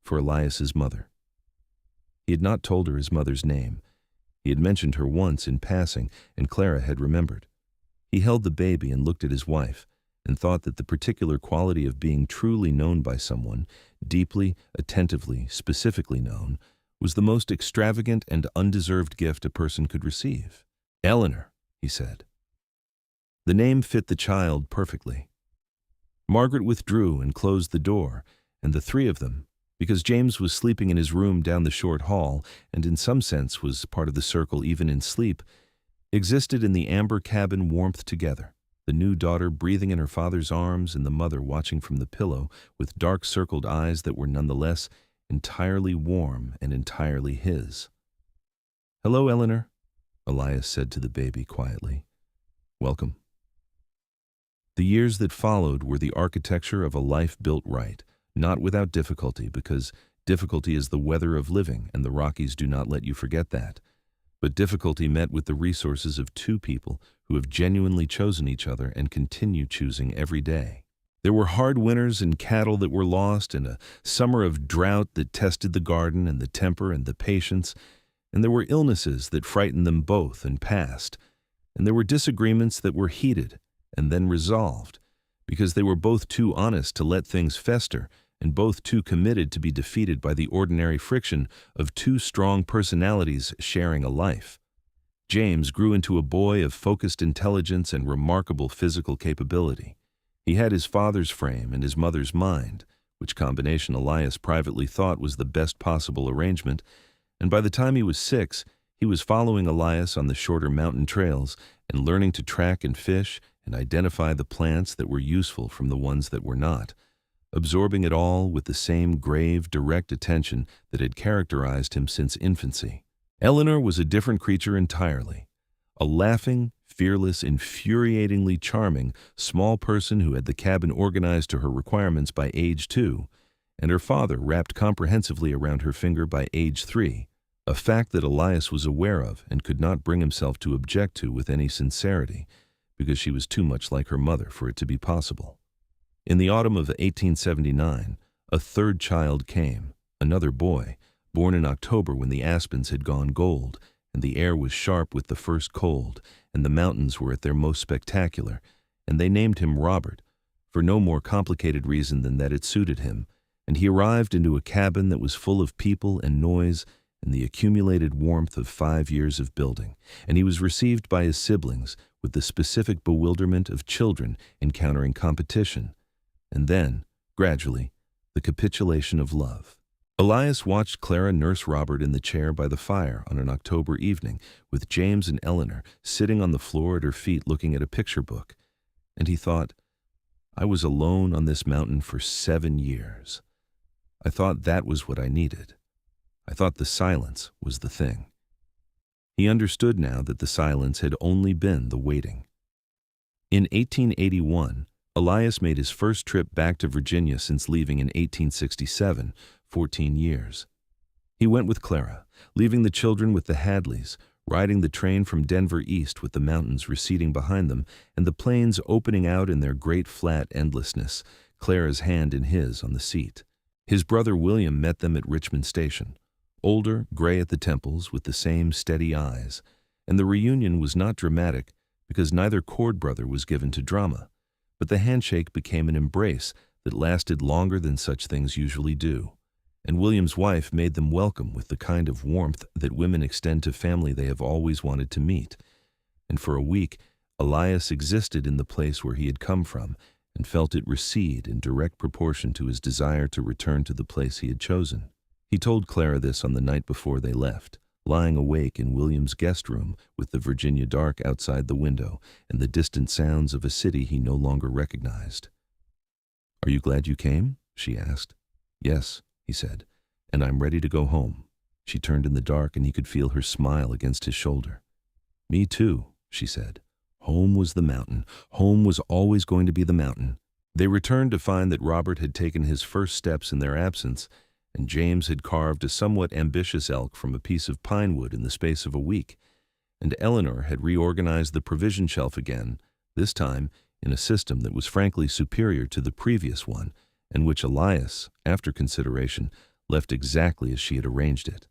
"for Elias's mother." He had not told her his mother's name. He had mentioned her once in passing, and Clara had remembered. He held the baby and looked at his wife, and thought that the particular quality of being truly known by someone, deeply, attentively, specifically known, was the most extravagant and undeserved gift a person could receive. "Eleanor," he said. The name fit the child perfectly. Margaret withdrew and closed the door, and the three of them, because James was sleeping in his room down the short hall, and in some sense was part of the circle even in sleep, existed in the amber cabin warmth together, the new daughter breathing in her father's arms and the mother watching from the pillow with dark-circled eyes that were nonetheless entirely warm and entirely his. "Hello, Eleanor," Elias said to the baby quietly. "Welcome." The years that followed were the architecture of a life built right, not without difficulty, because difficulty is the weather of living, and the Rockies do not let you forget that. But difficulty met with the resources of two people who have genuinely chosen each other and continue choosing every day. There were hard winters and cattle that were lost, and a summer of drought that tested the garden and the temper and the patience, and there were illnesses that frightened them both and passed, and there were disagreements that were heated and then resolved, because they were both too honest to let things fester and both too committed to be defeated by the ordinary friction of two strong personalities sharing a life. James grew into a boy of focused intelligence and remarkable physical capability. He had his father's frame and his mother's mind, which combination Elias privately thought was the best possible arrangement, and by the time he was 6, he was following Elias on the shorter mountain trails and learning to track and fish and identify the plants that were useful from the ones that were not, absorbing it all with the same grave, direct attention that had characterized him since infancy. Eleanor was a different creature entirely, a laughing, fearless, infuriatingly charming, small person who had the cabin organized to her requirements by age 2, and her father wrapped comprehensively around her finger by age 3, a fact that Elias was aware of and could not bring himself to object to with any sincerity, because she was too much like her mother for it to be possible. In the autumn of 1879, a third child came, another boy, born in October when the aspens had gone gold, and the air was sharp with the first cold, and the mountains were at their most spectacular, and they named him Robert, for no more complicated reason than that it suited him, and he arrived into a cabin that was full of people and noise and the accumulated warmth of 5 years of building, and he was received by his siblings with the specific bewilderment of children encountering competition, and then, gradually, the capitulation of love. Elias watched Clara nurse Robert in the chair by the fire on an October evening, with James and Eleanor sitting on the floor at her feet looking at a picture book, and he thought, I was alone on this mountain for 7 years. I thought that was what I needed. I thought the silence was the thing. He understood now that the silence had only been the waiting. In 1881, Elias made his first trip back to Virginia since leaving in 1867, 14 years. He went with Clara, leaving the children with the Hadleys, riding the train from Denver east with the mountains receding behind them and the plains opening out in their great flat endlessness, Clara's hand in his on the seat. His brother William met them at Richmond Station, older, gray at the temples with the same steady eyes, and the reunion was not dramatic because neither Cord brother was given to drama, but the handshake became an embrace that lasted longer than such things usually do. And William's wife made them welcome with the kind of warmth that women extend to family they have always wanted to meet. And for a week, Elias existed in the place where he had come from and felt it recede in direct proportion to his desire to return to the place he had chosen. He told Clara this on the night before they left, lying awake in William's guest room with the Virginia dark outside the window and the distant sounds of a city he no longer recognized. "Are you glad you came?" she asked. "Yes," he said, "and I'm ready to go home." She turned in the dark and he could feel her smile against his shoulder. "Me too," she said. Home was the mountain. Home was always going to be the mountain. They returned to find that Robert had taken his first steps in their absence, and James had carved a somewhat ambitious elk from a piece of pine wood in the space of a week, and Eleanor had reorganized the provision shelf again, this time in a system that was frankly superior to the previous one, and which Elias, after consideration, left exactly as she had arranged it.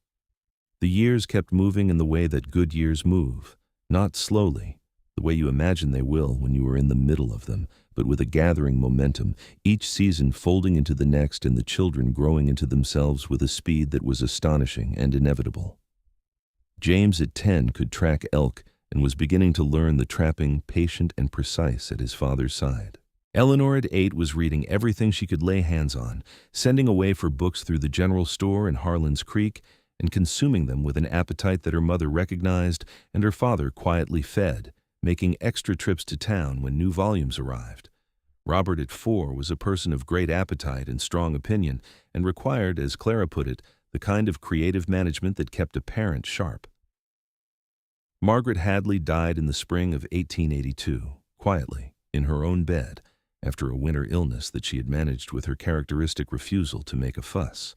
The years kept moving in the way that good years move, not slowly, the way you imagine they will when you are in the middle of them, but with a gathering momentum, each season folding into the next and the children growing into themselves with a speed that was astonishing and inevitable. James at 10 could track elk and was beginning to learn the trapping patient and precise at his father's side. Eleanor at 8 was reading everything she could lay hands on, sending away for books through the general store in Harlan's Creek, and consuming them with an appetite that her mother recognized and her father quietly fed, making extra trips to town when new volumes arrived. Robert at 4 was a person of great appetite and strong opinion, and required, as Clara put it, the kind of creative management that kept a parent sharp. Margaret Hadley died in the spring of 1882, quietly, in her own bed, after a winter illness that she had managed with her characteristic refusal to make a fuss.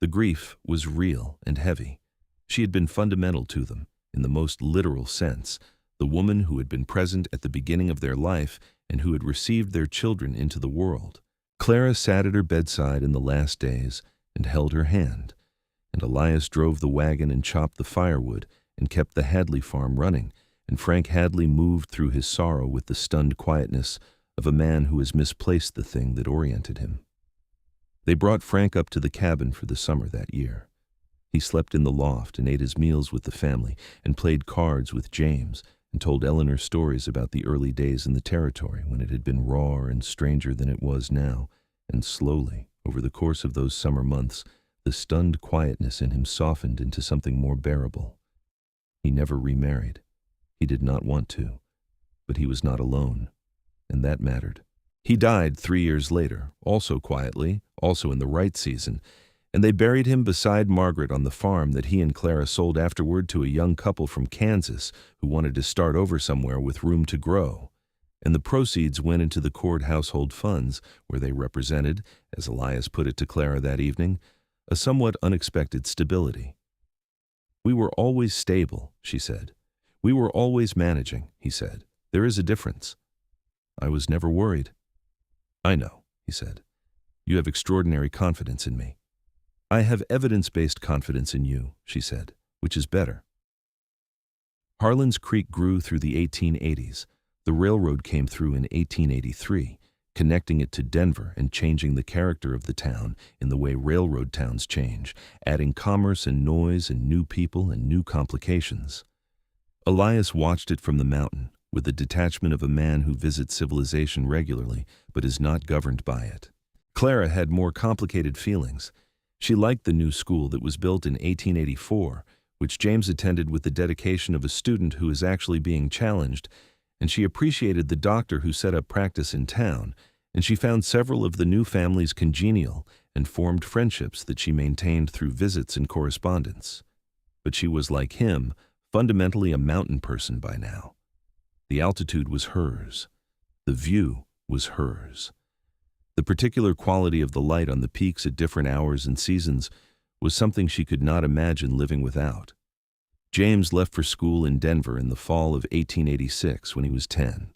The grief was real and heavy. She had been fundamental to them, in the most literal sense, the woman who had been present at the beginning of their life and who had received their children into the world. Clara sat at her bedside in the last days and held her hand, and Elias drove the wagon and chopped the firewood and kept the Hadley farm running and Frank Hadley moved through his sorrow with the stunned quietness of a man who has misplaced the thing that oriented him. They brought Frank up to the cabin for the summer that year. He slept in the loft and ate his meals with the family and played cards with James and told Eleanor stories about the early days in the territory when it had been rawer and stranger than it was now, and slowly, over the course of those summer months, the stunned quietness in him softened into something more bearable. He never remarried. He did not want to, but he was not alone, and that mattered. He died 3 years later, also quietly, also in the right season, and they buried him beside Margaret on the farm that he and Clara sold afterward to a young couple from Kansas who wanted to start over somewhere with room to grow. And the proceeds went into the Cord household funds, where they represented, as Elias put it to Clara that evening, a somewhat unexpected stability. "We were always stable," she said. "We were always managing," he said. "There is a difference." "I was never worried." "I know," he said. "You have extraordinary confidence in me." "I have evidence-based confidence in you," she said, "which is better." Harlan's Creek grew through the 1880s. The railroad came through in 1883, connecting it to Denver and changing the character of the town in the way railroad towns change, adding commerce and noise and new people and new complications. Elias watched it from the mountain, with the detachment of a man who visits civilization regularly but is not governed by it. Clara had more complicated feelings. She liked the new school that was built in 1884, which James attended with the dedication of a student who is actually being challenged, and she appreciated the doctor who set up practice in town, and she found several of the new families congenial and formed friendships that she maintained through visits and correspondence. But she was like him, fundamentally a mountain person by now. The altitude was hers. The view was hers. The particular quality of the light on the peaks at different hours and seasons was something she could not imagine living without. James left for school in Denver in the fall of 1886 when he was 10.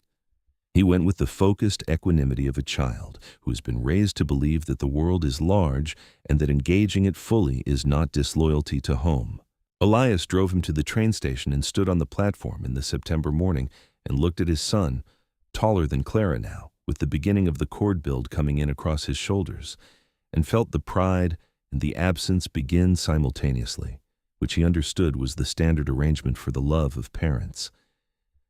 He went with the focused equanimity of a child who has been raised to believe that the world is large and that engaging it fully is not disloyalty to home. Elias drove him to the train station and stood on the platform in the September morning and looked at his son, taller than Clara now, with the beginning of the cord build coming in across his shoulders, and felt the pride and the absence begin simultaneously, which he understood was the standard arrangement for the love of parents.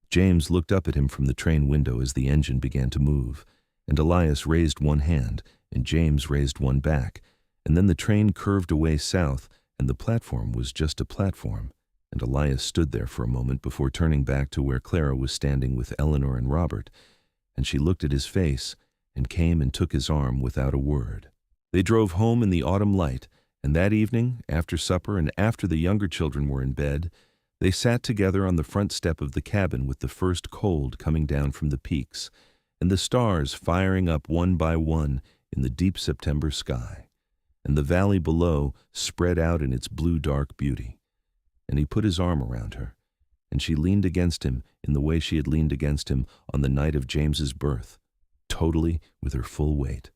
James looked up at him from the train window as the engine began to move, and Elias raised one hand, and James raised one back, and then the train curved away south, and the platform was just a platform, and Elias stood there for a moment before turning back to where Clara was standing with Eleanor and Robert, and she looked at his face and came and took his arm without a word. They drove home in the autumn light, and that evening, after supper and after the younger children were in bed, they sat together on the front step of the cabin with the first cold coming down from the peaks, and the stars firing up one by one in the deep September sky, and the valley below spread out in its blue-dark beauty. And he put his arm around her, and she leaned against him in the way she had leaned against him on the night of James's birth, totally with her full weight.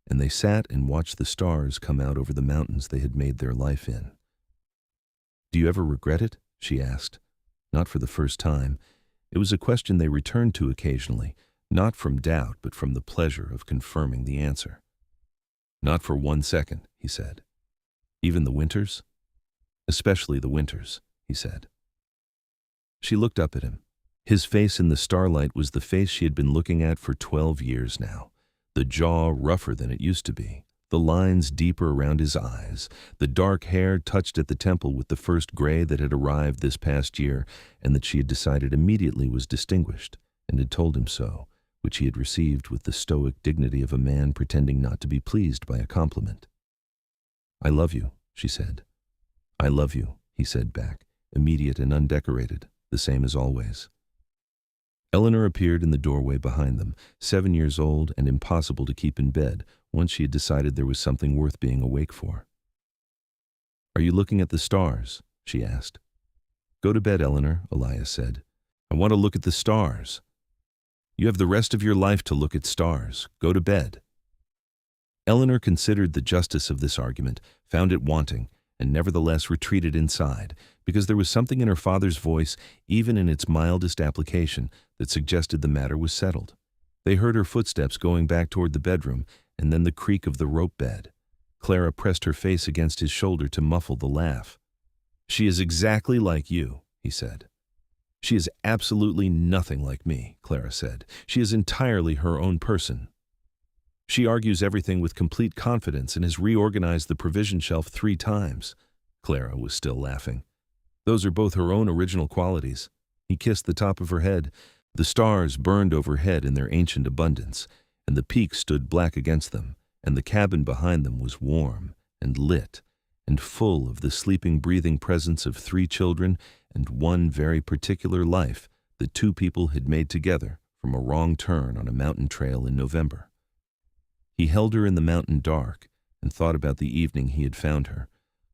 And they sat and watched the stars come out over the mountains they had made their life in. "Do you ever regret it?" she asked. Not for the first time. It was a question they returned to occasionally, not from doubt but from the pleasure of confirming the answer. "Not for 1 second," he said. "Even the winters?" "Especially the winters," he said. She looked up at him. His face in the starlight was the face she had been looking at for 12 years now, the jaw rougher than it used to be, the lines deeper around his eyes, the dark hair touched at the temple with the first gray that had arrived this past year and that she had decided immediately was distinguished, and had told him so, which he had received with the stoic dignity of a man pretending not to be pleased by a compliment. "I love you," she said. "I love you," he said back, immediate and undecorated, the same as always. Eleanor appeared in the doorway behind them, 7 years old and impossible to keep in bed once she had decided there was something worth being awake for. "Are you looking at the stars?" she asked. "Go to bed, Eleanor," Elias said. "I want to look at the stars." "You have the rest of your life to look at stars. Go to bed." Eleanor considered the justice of this argument, found it wanting, and nevertheless retreated inside, because there was something in her father's voice, even in its mildest application, that suggested the matter was settled. They heard her footsteps going back toward the bedroom, and then the creak of the rope bed. Clara pressed her face against his shoulder to muffle the laugh. "She is exactly like you," he said. "She is absolutely nothing like me," Clara said. "She is entirely her own person. She argues everything with complete confidence and has reorganized the provision shelf 3 times. Clara was still laughing. "Those are both her own original qualities." He kissed the top of her head. The stars burned overhead in their ancient abundance, and the peaks stood black against them, and the cabin behind them was warm and lit and full of the sleeping, breathing presence of 3 children and one very particular life that 2 people had made together from a wrong turn on a mountain trail in November. He held her in the mountain dark and thought about the evening he had found her,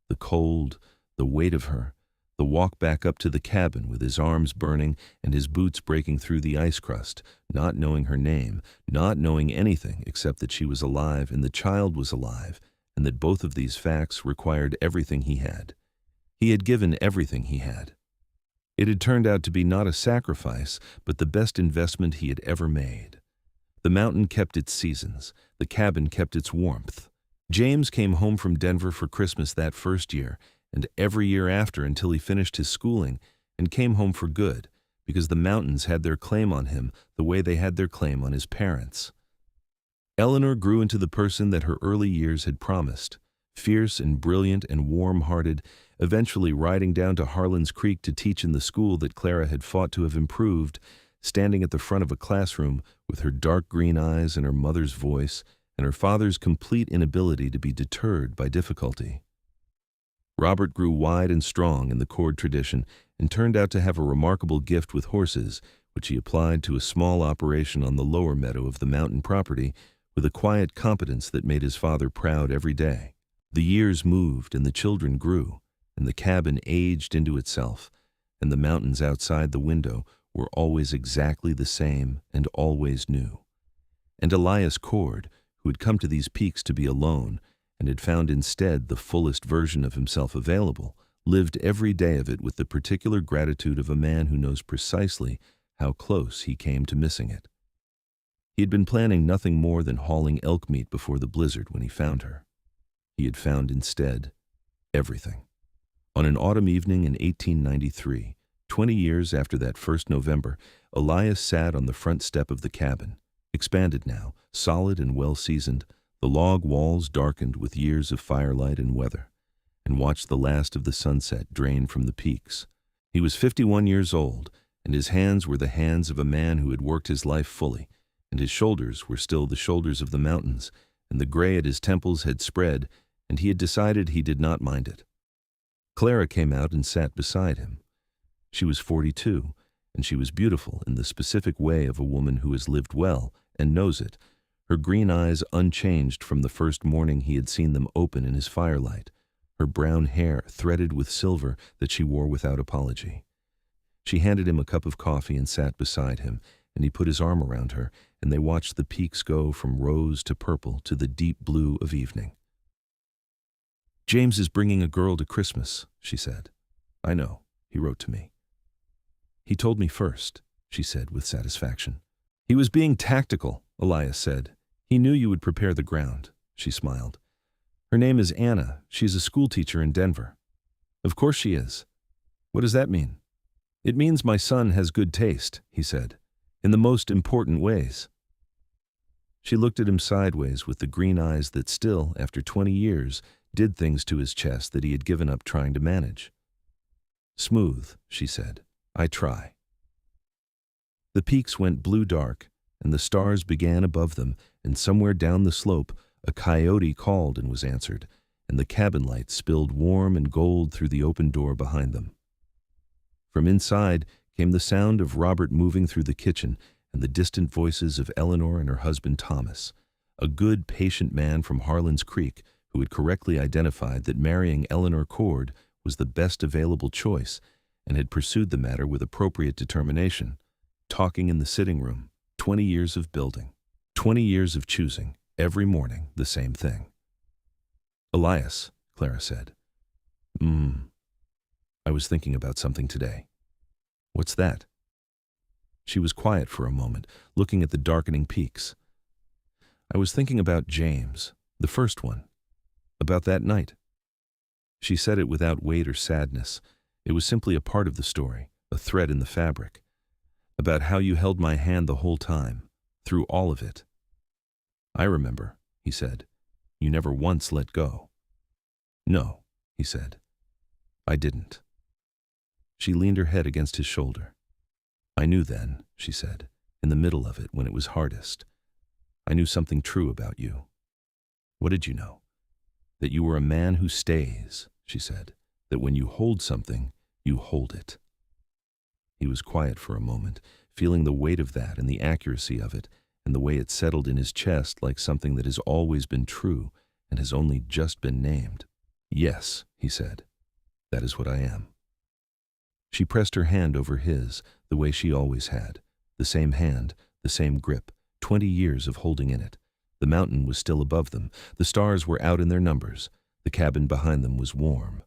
the cold, the weight of her, the walk back up to the cabin with his arms burning and his boots breaking through the ice crust, not knowing her name, not knowing anything except that she was alive and the child was alive, and that both of these facts required everything he had. He had given everything he had. It had turned out to be not a sacrifice, but the best investment he had ever made. The mountain kept its seasons. The cabin kept its warmth. James came home from Denver for Christmas that first year, and every year after until he finished his schooling, and came home for good, because the mountains had their claim on him the way they had their claim on his parents. Eleanor grew into the person that her early years had promised, fierce and brilliant and warm-hearted, eventually riding down to Harlan's Creek to teach in the school that Clara had fought to have improved, standing at the front of a classroom with her dark green eyes and her mother's voice and her father's complete inability to be deterred by difficulty. Robert grew wide and strong in the Cord tradition and turned out to have a remarkable gift with horses, which he applied to a small operation on the lower meadow of the mountain property with a quiet competence that made his father proud every day. The years moved and the children grew, and the cabin aged into itself, and the mountains outside the window were always exactly the same and always new. And Elias Cord, who had come to these peaks to be alone and had found instead the fullest version of himself available, lived every day of it with the particular gratitude of a man who knows precisely how close he came to missing it. He had been planning nothing more than hauling elk meat before the blizzard when he found her. He had found instead everything. On an autumn evening in 1893, 20 years after that first November, Elias sat on the front step of the cabin, expanded now, solid and well-seasoned, the log walls darkened with years of firelight and weather, and watched the last of the sunset drain from the peaks. He was 51 years old, and his hands were the hands of a man who had worked his life fully, and his shoulders were still the shoulders of the mountains, and the gray at his temples had spread, and he had decided he did not mind it. Clara came out and sat beside him. She was 42, and she was beautiful in the specific way of a woman who has lived well and knows it, her green eyes unchanged from the first morning he had seen them open in his firelight, her brown hair threaded with silver that she wore without apology. She handed him a cup of coffee and sat beside him, and he put his arm around her, and they watched the peaks go from rose to purple to the deep blue of evening. "James is bringing a girl to Christmas," she said. "I know," he wrote to me. "He told me first," she said with satisfaction. "He was being tactical," Elias said. "He knew you would prepare the ground," she smiled. "Her name is Anna. She's a schoolteacher in Denver." "Of course she is." "What does that mean?" "It means my son has good taste," he said, "in the most important ways." She looked at him sideways with the green eyes that still, after 20 years, did things to his chest that he had given up trying to manage. "Smooth," she said. "I try." The peaks went blue dark, and the stars began above them, and somewhere down the slope a coyote called and was answered, and the cabin light spilled warm and gold through the open door behind them. From inside came the sound of Robert moving through the kitchen and the distant voices of Eleanor and her husband Thomas, a good, patient man from Harlan's Creek who had correctly identified that marrying Eleanor Cord was the best available choice and had pursued the matter with appropriate determination, talking in the sitting room, 20 years of building, 20 years of choosing, every morning the same thing. "Elias," Clara said, I was thinking about something today. What's that? She was quiet for a moment, looking at the darkening peaks. I was thinking about James, the first one, about that night. She said it without weight or sadness. It was simply a part of the story, a thread in the fabric, about how you held my hand the whole time, through all of it. I remember, he said. You never once let go. No, he said. I didn't. She leaned her head against his shoulder. I knew then, she said, in the middle of it when it was hardest. I knew something true about you. What did you know? That you were a man who stays, she said, that when you hold something, you hold it. He was quiet for a moment, feeling the weight of that and the accuracy of it, and the way it settled in his chest like something that has always been true and has only just been named. Yes, he said, that is what I am. She pressed her hand over his, the way she always had, the same hand, the same grip, 20 years of holding in it. The mountain was still above them, the stars were out in their numbers, the cabin behind them was warm.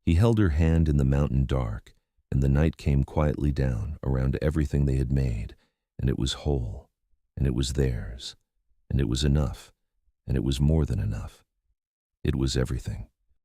He held her hand in the mountain dark, and the night came quietly down around everything they had made, and it was whole, and it was theirs, and it was enough, and it was more than enough. It was everything.